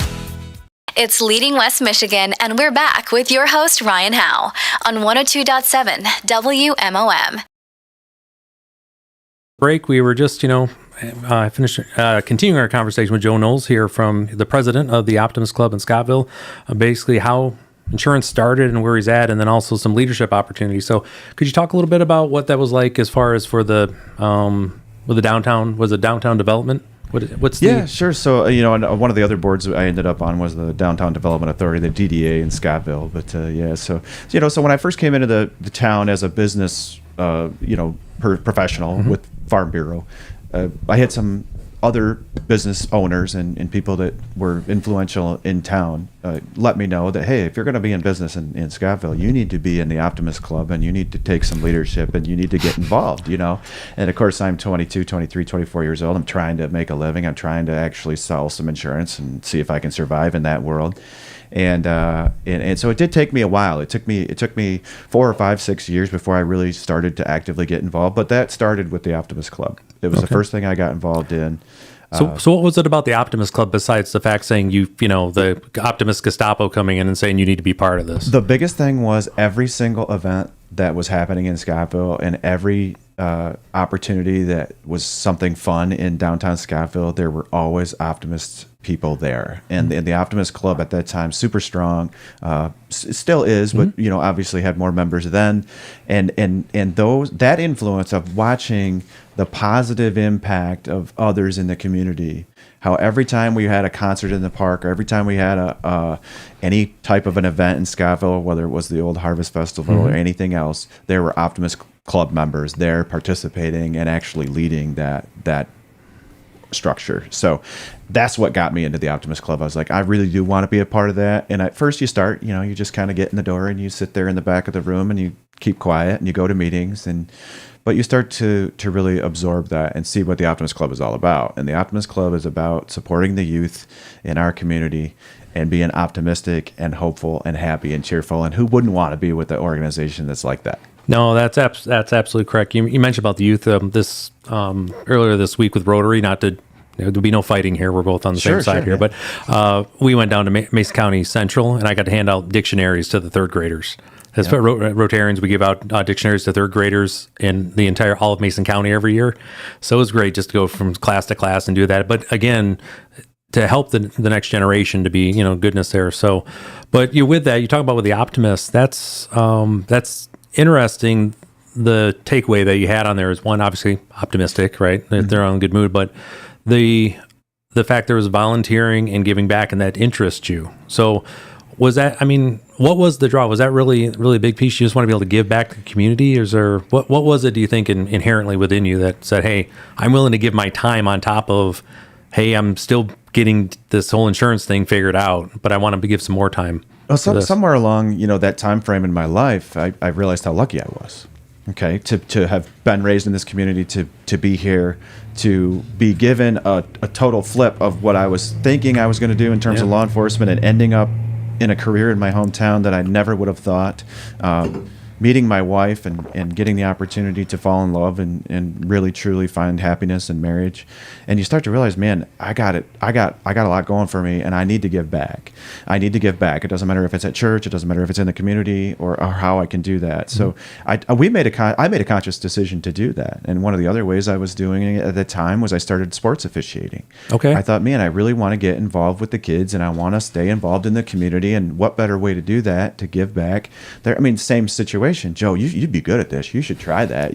It's Leading West Michigan, and we're back with your host, Ryan Howe, on 102.7 WMOM.
Break, we were just, continuing our conversation with Joe Knowles here, from the president of the Optimist Club in Scottville, basically how insurance started and where he's at, and then also some leadership opportunities. So could you talk a little bit about what that was like as far as for the, with the downtown, was it downtown development? What's the...
Yeah, sure. So, one of the other boards I ended up on was the Downtown Development Authority, the DDA in Scottville. But so when I first came into the town as a business, professional with Farm Bureau, I had some other business owners and people that were influential in town let me know that, hey, if you're going to be in business in Scottville, you need to be in the Optimist Club, and you need to take some leadership, and you need to get involved, And of course, I'm 22, 23, 24 years old. I'm trying to make a living. I'm trying to actually sell some insurance and see if I can survive in that world. And so it did take me a while. It took me 4 or 5, 6 years before I really started to actively get involved. But that started with the Optimist Club. It was the first thing I got involved in.
So what was it about the Optimist Club besides the fact saying the Optimist Gestapo coming in and saying you need to be part of this?
The biggest thing was every single event that was happening in Scottville, and every opportunity that was something fun in downtown Scottville, there were always Optimist people there. And the Optimist Club at that time, super strong, it still is, but obviously had more members then. And that influence of watching the positive impact of others in the community, how every time we had a concert in the park, or every time we had any type of an event in Scottville, whether it was the Old Harvest Festival or anything else, there were Optimist Club members there participating and actually leading that structure. So that's what got me into the Optimist Club. I was like, I really do want to be a part of that. And at first you start, you just kind of get in the door and you sit there in the back of the room and you keep quiet and you go to meetings, but you start to really absorb that and see what the Optimist Club is all about. And the Optimist Club is about supporting the youth in our community and being optimistic and hopeful and happy and cheerful. And who wouldn't want to be with an organization that's like that?
No, that's absolutely correct. You mentioned about the youth this earlier this week with Rotary. Not to there'll be no fighting here. We're both on the same side here.
Yeah.
But we went down to Mason County Central, and I got to hand out dictionaries to the third graders. As for Rotarians, we give out dictionaries to third graders in the entire all of Mason County every year. So it was great just to go from class to class and do that. But again, to help the next generation to be goodness there. So, but with that, you talk about with the optimists. That's interesting. The takeaway that you had on there is, one, obviously optimistic, right? They're on a good mood, but the fact there was volunteering and giving back, and that interests you. So was that, what was the draw? Was that really a big piece? You just want to be able to give back to the community? Or is there, what was it, do you think, inherently within you that said, hey, I'm willing to give my time on top of, hey, I'm still getting this whole insurance thing figured out, but I want to give some more time?
Well, somewhere along, that time frame in my life, I realized how lucky I was. Okay, to have been raised in this community, to be here, to be given a total flip of what I was thinking I was going to do in terms of law enforcement, and ending up in a career in my hometown that I never would have thought. Meeting my wife and getting the opportunity to fall in love and really truly find happiness in marriage. And you start to realize, man, I got a lot going for me, and I need to give back. It doesn't matter if it's at church, it doesn't matter if it's in the community, or how I can do that. So I made a conscious decision to do that. And one of the other ways I was doing it at the time was I started sports officiating.
Okay.
I thought, man, I really want to get involved with the kids, and I want to stay involved in the community. And what better way to do that, to give back? Same situation. Joe, you'd be good at this. You should try that.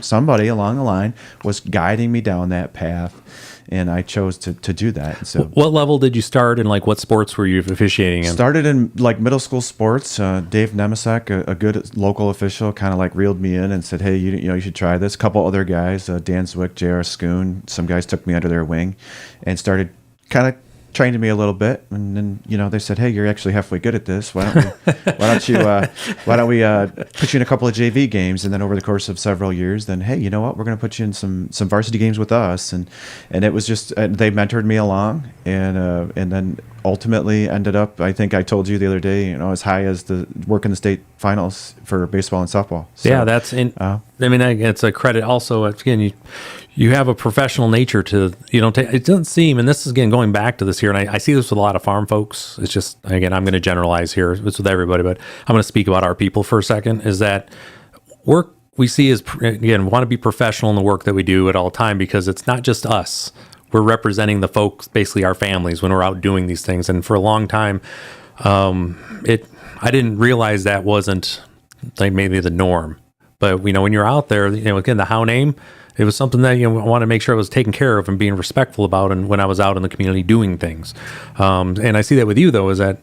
Somebody along the line was guiding me down that path. and I chose to do that. So,
what level did you start, and like what sports were you officiating in?
Started in like middle school sports. Dave Nemesek, a good local official, kind of like reeled me in and said, "Hey, you should try this." A couple other guys, Dan Zwick, J.R. Schoon, some guys took me under their wing, and started kind of trained me a little bit, and then they said, "Hey, you're actually halfway good at this. Why don't we put you in a couple of JV games?" And then over the course of several years, then hey, you know what? We're going to put you in some varsity games with us, and it was just they mentored me along, and then ultimately ended up. I think I told you the other day, as high as the work in the state finals for baseball and softball. So,
yeah, that's in. I mean, it's a credit. Also, again, you have a professional nature to it doesn't seem, and this is again going back to this here, and I see this with a lot of farm folks. It's just, again, I'm going to generalize here. It's with everybody, but I'm going to speak about our people for a second. Is that work we see is, again, want to be professional in the work that we do at all time, because it's not just us. We're representing the folks, basically our families, when we're out doing these things. And for a long time, I didn't realize that wasn't like maybe the norm. But when you're out there, again, the Howe name, it was something that I want to make sure I was taken care of and being respectful about, and when I was out in the community doing things. And I see that with you, though, is that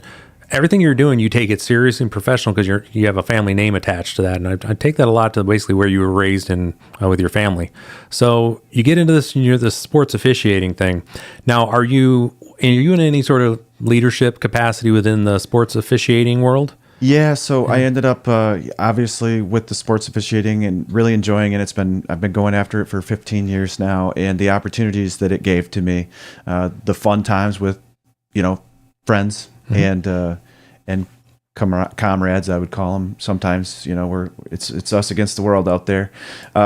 everything you're doing, you take it seriously and professional, because you have a family name attached to that. And I take that a lot to basically where you were raised in with your family. So you get into this sports officiating thing. Now, are you in any sort of leadership capacity within the sports officiating world?
Yeah, so I ended up obviously with the sports officiating and really enjoying it. I've been going after it for 15 years now, and the opportunities that it gave to me, the fun times with friends and comrades, I would call them. Sometimes it's us against the world out there.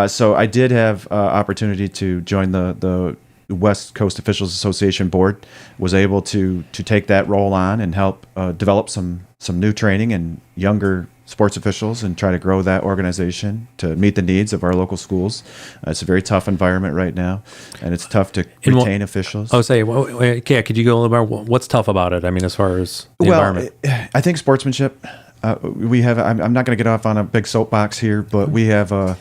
So I did have opportunity to join the West Coast Officials Association board. Was able to take that role on and help develop some new training and younger sports officials, and try to grow that organization to meet the needs of our local schools. It's a very tough environment right now, and it's tough to retain officials.
Could you go a little bit? What's tough about it? I mean, as far as the environment?
I think sportsmanship. We have. I'm not going to get off on a big soapbox here, but we have a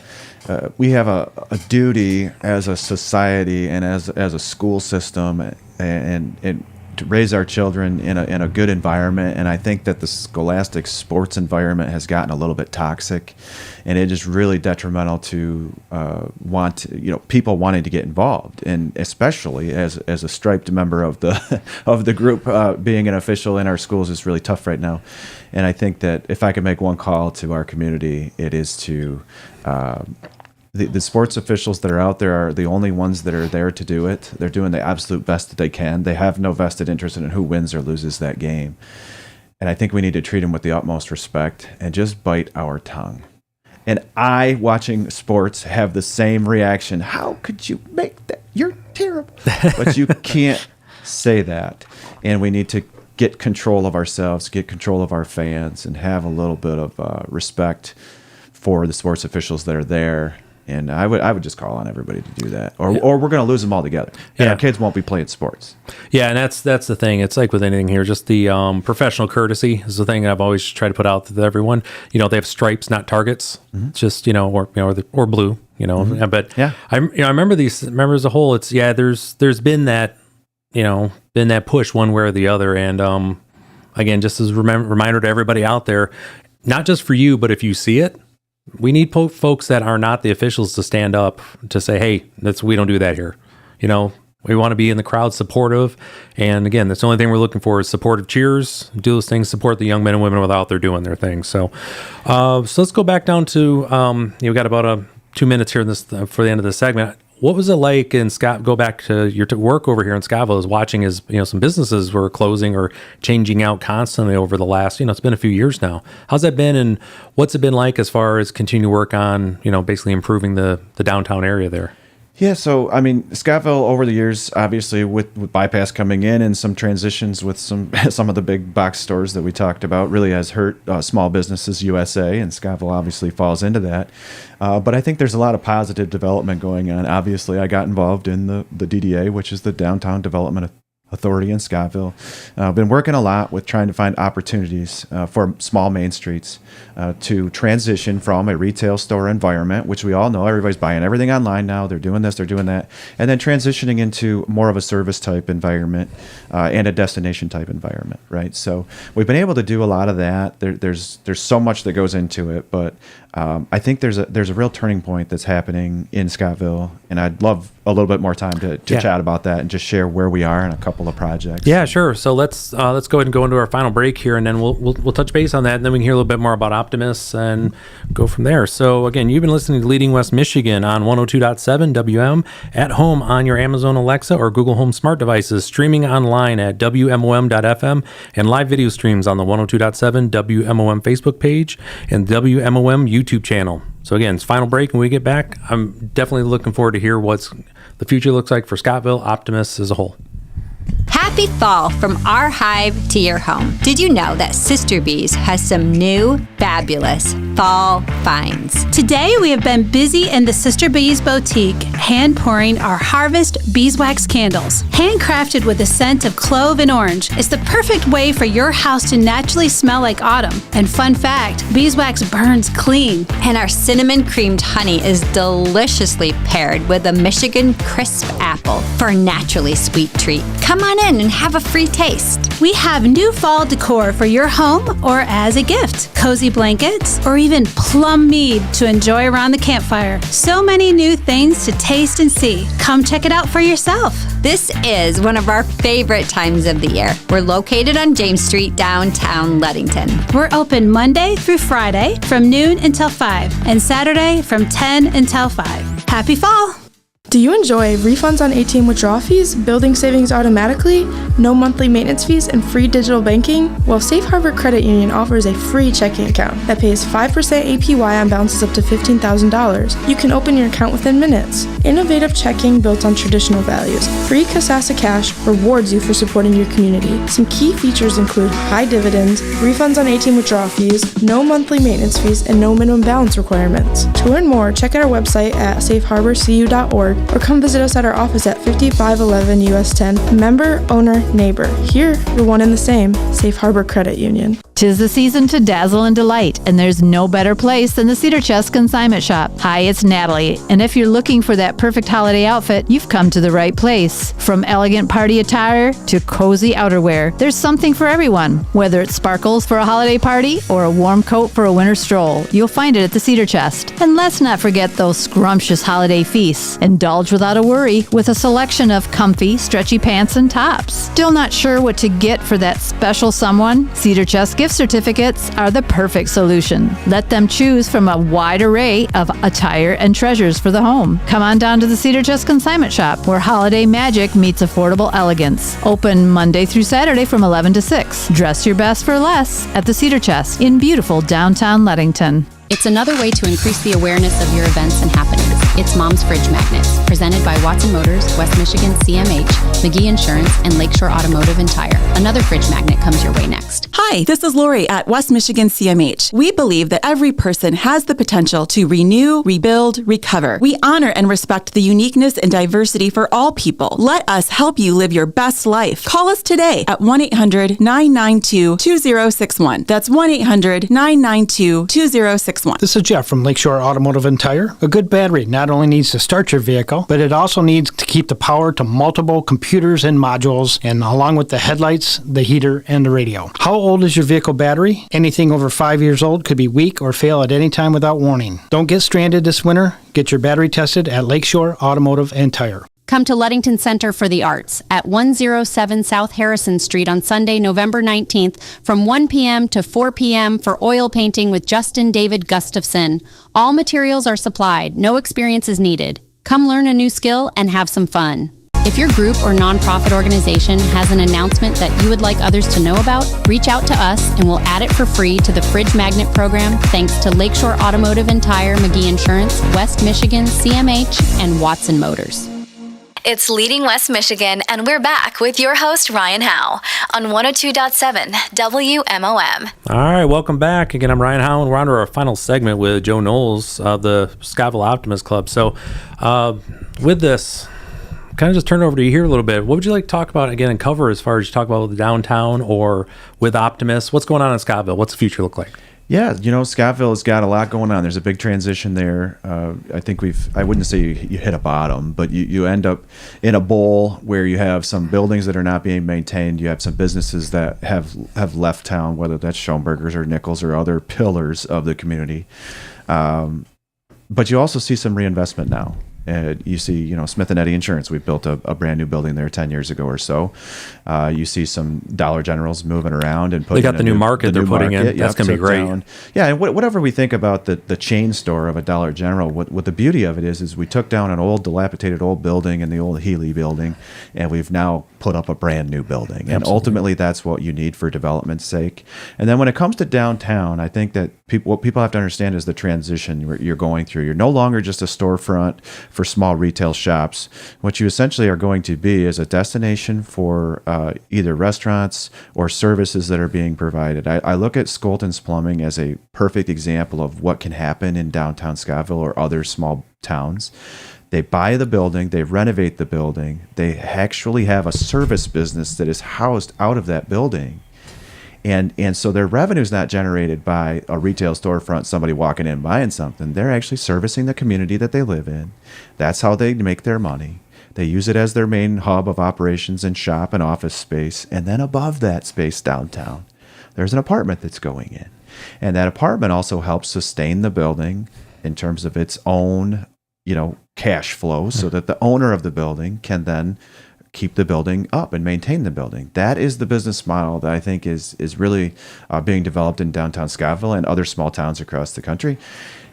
duty as a society and as a school system and to raise our children in a good environment. And I think that the scholastic sports environment has gotten a little bit toxic, and it is really detrimental to people wanting to get involved, and especially as a striped member of the group, being an official in our schools is really tough right now. And I think that if I could make one call to our community, it is to the sports officials that are out there are the only ones that are there to do it. They're doing the absolute best that they can. They have no vested interest in who wins or loses that game. And I think we need to treat them with the utmost respect and just bite our tongue. And I, watching sports, have the same reaction. How could you make that? You're terrible. But you can't say that. And we need to get control of ourselves, get control of our fans, and have a little bit of respect for the sports officials that are there. And I would just call on everybody to do that, or we're going to lose them altogether. And our kids won't be playing sports. Yeah, and that's the thing. It's like with anything here, just the professional courtesy is the thing that I've always tried to put out to everyone. They have stripes, not targets. Mm-hmm. Just or blue. Mm-hmm. But yeah, I remember these. Remember as a whole, it's there's been that push one way or the other, and again, just as a reminder to everybody out there, not just for you, but if you see it. We need folks that are not the officials to stand up to say, hey, we don't do that here. We want to be in the crowd, supportive. And again, that's the only thing we're looking for is supportive cheers, do those things, support the young men and women without they're doing their thing. So let's go back down to, we've got about 2 minutes here for the end of the segment. What was it like in Scott? Go back to your work over here in Scottville, is watching as some businesses were closing or changing out constantly over the last it's been a few years now. How's that been, and what's it been like as far as continue work on basically improving the downtown area there? Yeah, so I mean, Scottville over the years, obviously with bypass coming in and some transitions with some of the big box stores that we talked about, really has hurt small businesses USA, and Scottville obviously falls into that. But I think there's a lot of positive development going on. Obviously, I got involved in the DDA, which is the Downtown Development Authority in Scottville. Been working a lot with trying to find opportunities for small main streets to transition from a retail store environment, which we all know everybody's buying everything online now. They're doing this, they're doing that, and then transitioning into more of a service type environment and a destination type environment, right? So we've been able to do a lot of that. There's so much that goes into it, but I think there's a real turning point that's happening in Scottville, and I'd love a little bit more time to chat about that and just share where we are in a couple of projects.
Yeah, sure. So let's go ahead and go into our final break here, and then we'll touch base on that, and then we can hear a little bit more about Optimists and go from there. So again, you've been listening to Leading West Michigan on 102.7 WM, at home on your Amazon Alexa or Google Home smart devices, streaming online at WMOM.FM, and live video streams on the 102.7 WMOM Facebook page and WMOM YouTube channel. So again, it's final break. When we get back, I'm definitely looking forward to hear what's the future looks like for Scottville Optimists as a whole.
Happy fall from our hive to your home. Did you know that Sister Bees has some new, fabulous fall finds?
Today we have been busy in the Sister Bees boutique, hand pouring our Harvest Beeswax candles. Handcrafted with a scent of clove and orange, it's the perfect way for your house to naturally smell like autumn. And fun fact, beeswax burns clean.
And our cinnamon creamed honey is deliciously paired with a Michigan crisp apple for a naturally sweet treat. Come on in and have a free taste.
We have new fall decor for your home or as a gift. Cozy blankets or even plum mead to enjoy around the campfire. So many new things to taste and see. Come check it out for yourself.
This is one of our favorite times of the year. We're located on James Street, downtown Leadington.
We're open Monday through Friday from noon until 5 and Saturday from 10 until 5. Happy fall!
Do you enjoy refunds on ATM withdrawal fees, building savings automatically, no monthly maintenance fees, and free digital banking? Well, Safe Harbor Credit Union offers a free checking account that pays 5% APY on balances up to $15,000. You can open your account within minutes. Innovative checking built on traditional values. Free Kasasa Cash rewards you for supporting your community. Some key features include high dividends, refunds on ATM withdrawal fees, no monthly maintenance fees, and no minimum balance requirements. To learn more, check out our website at safeharborcu.org or come visit us at our office at 5511 US 10. Member, owner, neighbor. Here, you're one and the same. Safe Harbor Credit Union.
'Tis the season to dazzle and delight, and there's no better place than the Cedar Chest Consignment Shop. Hi, it's Natalie, and if you're looking for that perfect holiday outfit, you've come to the right place. From elegant party attire to cozy outerwear, there's something for everyone. Whether it's sparkles for a holiday party or a warm coat for a winter stroll, you'll find it at the Cedar Chest. And let's not forget those scrumptious holiday feasts. Indulge without a worry with a selection of comfy, stretchy pants and tops. Still not sure what to get for that special someone? Cedar Chest gift certificates are the perfect solution. Let them choose from a wide array of attire and treasures for the home. Come on down to the Cedar Chest Consignment Shop, where holiday magic meets affordable elegance. Open Monday through Saturday from 11 to 6. Dress your best for less at the Cedar Chest in beautiful downtown Leadington.
It's another way to increase the awareness of your events and happenings. It's Mom's Fridge Magnets, presented by Watson Motors, West Michigan CMH, McGee Insurance, and Lakeshore Automotive and Tire. Another fridge magnet comes your way next.
Hi, this is Lori at West Michigan CMH. We believe that every person has the potential to renew, rebuild, recover. We honor and respect the uniqueness and diversity for all people. Let us help you live your best life. Call us today at 1-800-992-2061. That's 1-800-992-2061.
This is Jeff from Lakeshore Automotive and Tire. A good battery not only needs to start your vehicle, but it also needs to keep the power to multiple computers and modules, and along with the headlights, the heater, and the radio. How old is your vehicle battery? Anything over 5 years old could be weak or fail at any time without warning. Don't get stranded this winter. Get your battery tested at Lakeshore Automotive and Tire.
Come to Ludington Center for the Arts at 107 South Harrison Street on Sunday, November 19th from 1 p.m. to 4 p.m. for oil painting with Justin David Gustafson. All materials are supplied. No experience is needed. Come learn a new skill and have some fun. If your group or nonprofit organization has an announcement that you would like others to know about, reach out to us and we'll add it for free to the Fridge Magnet program thanks to Lakeshore Automotive and Tire, McGee Insurance, West Michigan, CMH, and Watson Motors.
It's Leading West Michigan, and we're back with your host, Ryan Howe, on 102.7 WMOM.
All right, welcome back. Again, I'm Ryan Howe, and we're on to our final segment with Joe Knowles of the Scottville Optimist Club. So with this kind of just turn it over to you here a little bit. What would you like to talk about again and cover as far as you talk about the downtown or with Optimist? What's going on in Scottville? What's the future look like?
Yeah, Scottville has got a lot going on. There's a big transition there. I think I wouldn't say you hit a bottom, but you end up in a bowl where you have some buildings that are not being maintained. You have some businesses that have left town, whether that's Schoenberger's or Nichols or other pillars of the community. But you also see some reinvestment now. You see, Smith & Eddy Insurance. We built a brand new building there 10 years ago or so. You see some Dollar Generals moving around and putting.
They got the new market they're putting in. That's going to be great.
Yeah, and whatever we think about the chain store of a Dollar General, what the beauty of it is we took down an old dilapidated old building in the old Healy building, and we've now put up a brand new building. And ultimately, that's what you need for development's sake. And then when it comes to downtown, I think that what people have to understand is the transition you're going through. You're no longer just a storefront for small retail shops. What you essentially are going to be is a destination for either restaurants or services that are being provided. I look at Skolton's Plumbing as a perfect example of what can happen in downtown Scottville or other small towns. They buy the building, they renovate the building, they actually have a service business that is housed out of that building. And so their revenue is not generated by a retail storefront, somebody walking in buying something. They're actually servicing the community that they live in. That's how they make their money. They use it as their main hub of operations and shop and office space. And then above that space downtown, there's an apartment that's going in. And that apartment also helps sustain the building in terms of its own, cash flow, so that the owner of the building can then keep the building up and maintain the building. That is the business model that I think is really being developed in downtown Scottville and other small towns across the country.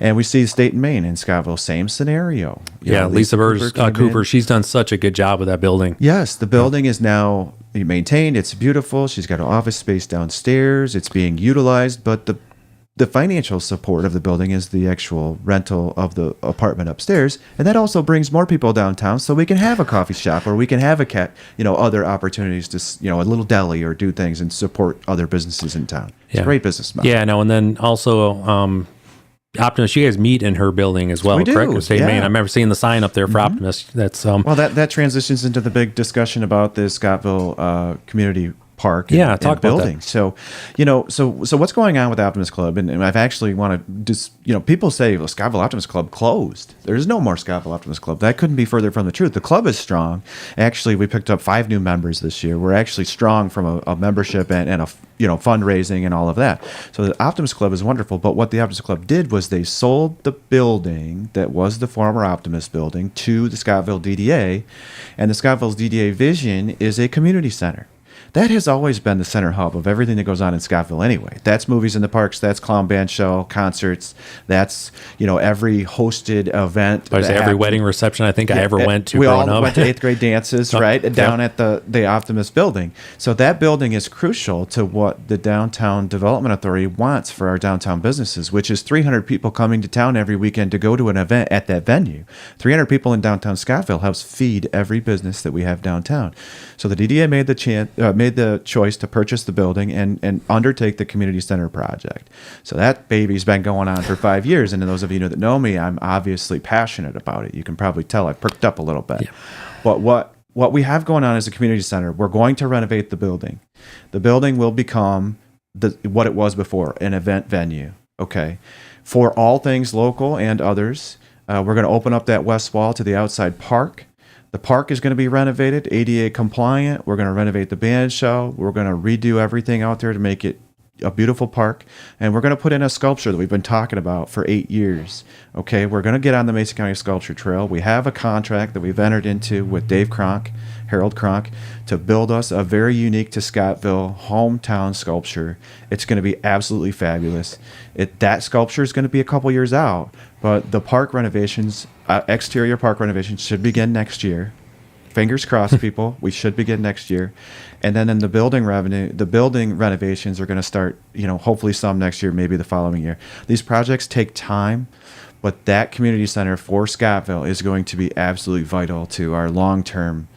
And we see State and Main in Scottville, same scenario.
Lisa Cooper, she's done such a good job with that building.
Yes, the building is now maintained. It's beautiful. She's got an office space downstairs. It's being utilized, but the financial support of the building is the actual rental of the apartment upstairs, and that also brings more people downtown, so we can have a coffee shop or we can have other opportunities to a little deli or do things and support other businesses in town. It's a great business model.
Yeah, no, and then also Optimist, you guys meet in her building as well, correct? In State Main. I remember seeing the sign up there for Optimist. That's well,
that transitions into the big discussion about the Scottville community park and
talk
building.
About
that. So what's going on with Optimist Club? And I've actually want to just, people say, well, Scottville Optimist Club closed. There's no more Scottville Optimist Club. That couldn't be further from the truth. The club is strong. Actually, we picked up 5 new members this year. We're actually strong from a membership and a fundraising and all of that. So the Optimist Club is wonderful. But what the Optimist Club did was they sold the building that was the former Optimist building to the Scottville DDA, and the Scottville's DDA vision is a community center. That has always been the center hub of everything that goes on in Scottville anyway. That's movies in the parks, that's clown band show, concerts, that's, every hosted event.
Every wedding reception I think I ever went to.
We all went to 8th grade dances, right, down at the Optimist building. So that building is crucial to what the Downtown Development Authority wants for our downtown businesses, which is 300 people coming to town every weekend to go to an event at that venue. 300 people in downtown Scottville helps feed every business that we have downtown. So the DDA made the choice to purchase the building and undertake the community center project. So that baby's been going on for 5 years, and those of you that know me, I'm obviously passionate about it. You can probably tell I perked up a little bit. Yeah. But what we have going on is a community center. We're going to renovate the building. The building will become what it was before, an event venue. Okay, for all things local and others. We're going to open up that west wall to the outside park. The park is going to be renovated, ADA compliant. We're going to renovate the band shell. We're going to redo everything out there to make it a beautiful park. And we're going to put in a sculpture that we've been talking about for 8 years. Okay, we're going to get on the Mason County Sculpture Trail. We have a contract that we've entered into with Dave Cronk, Harold Cronk, to build us a very unique to Scottville hometown sculpture. It's going to be absolutely fabulous. That sculpture is going to be a couple years out, but the park renovations, exterior park renovations, should begin next year. Fingers crossed, people. We should begin next year. And then in the building renovations are going to start, hopefully some next year, maybe the following year. These projects take time, but that community center for Scottville is going to be absolutely vital to our long-term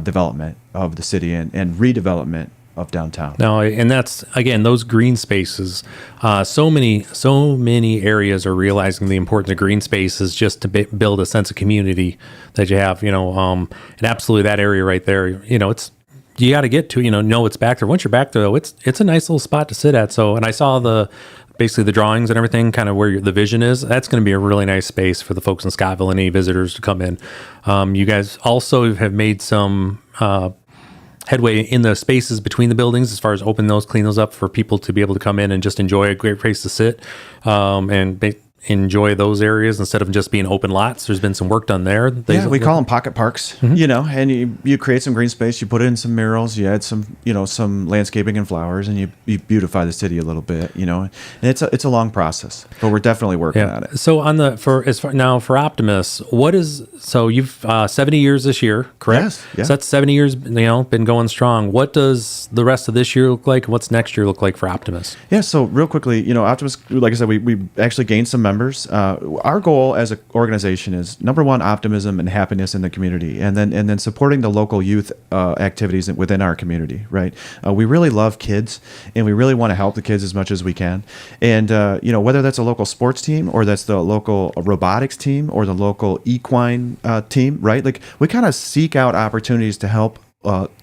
development of the city and redevelopment of downtown.
No, and that's, again, those green spaces. So many areas are realizing the importance of green spaces just to build a sense of community that you have, and absolutely that area right there, it's, you got to get to, know it's back there. Once you're back there, though, it's a nice little spot to sit at. So, and I saw basically the drawings and everything, kind of where the vision is. That's going to be a really nice space for the folks in Scottville and any visitors to come in. You guys also have made some headway in the spaces between the buildings as far as open those, clean those up for people to be able to come in and just enjoy a great place to sit and enjoy those areas instead of just being open lots. There's been some work done there.
We call them pocket parks, and you create some green space, you put in some murals, you add some, some landscaping and flowers, and you beautify the city a little bit, and it's a long process, but we're definitely working on it.
So for Optimus, so you've 70 years this year, correct?
Yes. Yeah.
So that's 70 years, been going strong. What does the rest of this year look like? What's next year look like for Optimus?
Yeah. So real quickly, Optimus, like I said, we actually gained some members. Our goal as an organization is number one, optimism and happiness in the community, and then supporting the local youth activities within our community. Right. We really love kids, and we really want to help the kids as much as we can. And whether that's a local sports team or that's the local robotics team or the local equine team, right? Like we kind of seek out opportunities to help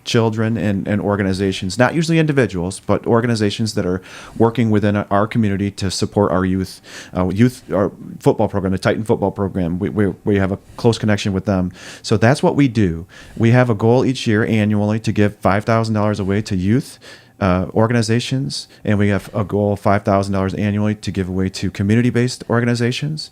children and organizations, not usually individuals, but organizations that are working within our community to support our youth, our football program, the Titan football program. We have a close connection with them. So that's what we do. We have a goal each year annually to give $5,000 away to youth organizations, and we have a goal of $5,000 annually to give away to community-based organizations.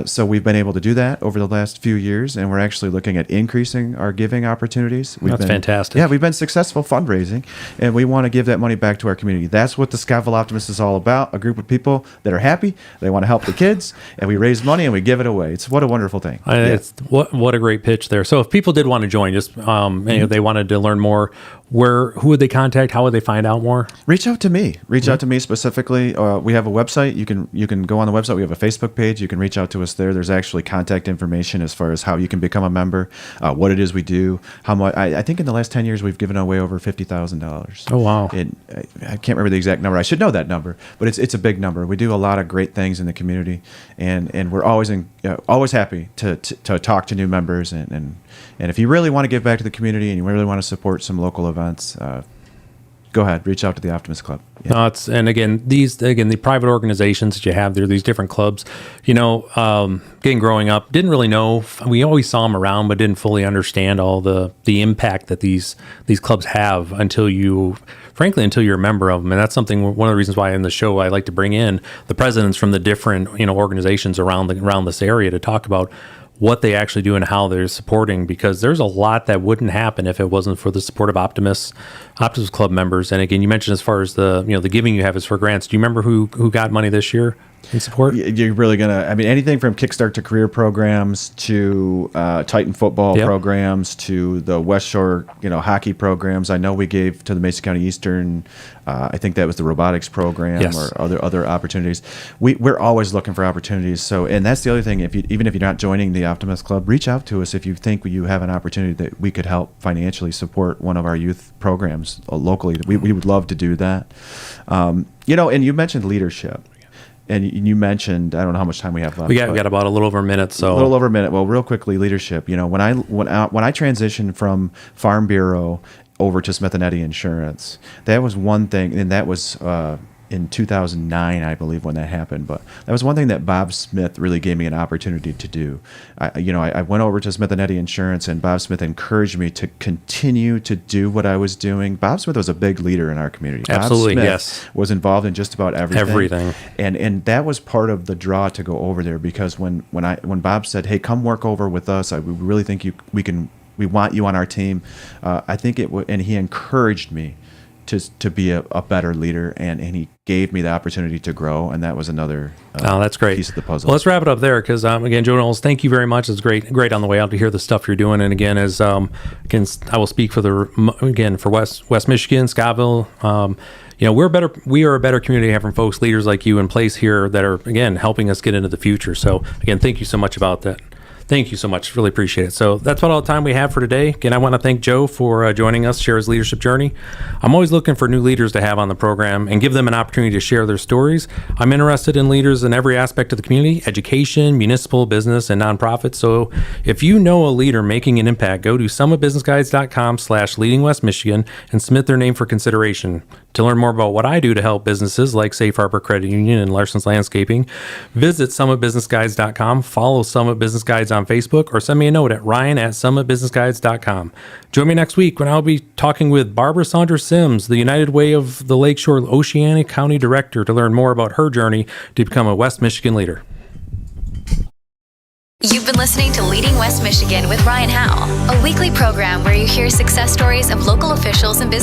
So we've been able to do that over the last few years, and we're actually looking at increasing our giving opportunities.
That's fantastic.
Yeah, we've been successful fundraising, and we want to give that money back to our community. That's what the Scottville Optimist is all about, a group of people that are happy, they want to help the kids, and we raise money and we give it away. It's what a wonderful thing.
It's what a great pitch there. So if people did want to join, just they wanted to learn more, who would they contact? How would they find out more?
Reach out to me. Out to me specifically. We have a website. You can go on the website. We have a Facebook page. You can reach out to us there. There's actually contact information as far as how you can become a member, what it is we do, how much. I think in the last 10 years we've given away over $50,000.
Oh wow!
I can't remember the exact number. I should know that number, but it's a big number. We do a lot of great things in the community, and we're always happy to talk to new members and if you really want to give back to the community and you really want to support some local events, go ahead, reach out to the Optimist Club.
Yeah. The private organizations that you have there, these different clubs, growing up, didn't really know. We always saw them around, but didn't fully understand all the impact that these clubs have until you're a member of them. And that's something, one of the reasons why in the show I like to bring in the presidents from the different organizations around this area to talk about what they actually do and how they're supporting, because there's a lot that wouldn't happen if it wasn't for the support of Optimist Club members. And again, you mentioned as far as the giving you have is for grants. Do you remember who got money this year in support?
You're really anything from Kickstart to Career programs to Titan football programs to the West Shore, hockey programs. I know we gave to the Mason County Eastern. I think that was the robotics program or other opportunities. We're always looking for opportunities. So, and that's the other thing. Even if you're not joining the Optimist Club, reach out to us if you think you have an opportunity that we could help financially support one of our youth programs locally. We would love to do that. And you mentioned leadership. And you mentioned, I don't know how much time we have left.
We got about a little over a minute.
A little over a minute. Well, real quickly, leadership. When I transitioned from Farm Bureau over to Smith & Eddy Insurance, that was one thing, and that was in 2009, I believe, when that happened. But that was one thing that Bob Smith really gave me an opportunity to do. I went over to Smith & Eddy Insurance, and Bob Smith encouraged me to continue to do what I was doing. Bob Smith was a big leader in our community.
Absolutely,
Bob Smith
yes.
was involved in just about everything.
Everything.
And that was part of the draw to go over there, because when Bob said, "Hey, come work over with us. We really think we want you on our team." I think and he encouraged me to be a better leader, and he gave me the opportunity to grow, and that was another
that's great.
piece of the puzzle.
Well, let's wrap it up there, because again, Joe Knowles, thank you very much. It's great on the way out to hear the stuff you're doing. And again, as I will speak for West Michigan, Scottville. We are a better community having folks, leaders like you in place here that are, again, helping us get into the future. So again, thank you so much about that. Thank you so much. Really appreciate it. So that's about all the time we have for today. Again, I want to thank Joe for joining us, share his leadership journey. I'm always looking for new leaders to have on the program and give them an opportunity to share their stories. I'm interested in leaders in every aspect of the community, education, municipal, business, and nonprofit. So if you know a leader making an impact, go to summitbusinessguides.com/leadingwestmichigan and submit their name for consideration. To learn more about what I do to help businesses like Safe Harbor Credit Union and Larson's Landscaping, visit summitbusinessguides.com, follow Summit Business Guides on Facebook, or send me a note at ryan@summitbusinessguides.com. Join me next week when I'll be talking with Barbara Saunders Sims, the United Way of the Lakeshore Oceana County Director, to learn more about her journey to become a West Michigan leader.
You've been listening to Leading West Michigan with Ryan Howe, a weekly program where you hear success stories of local officials and business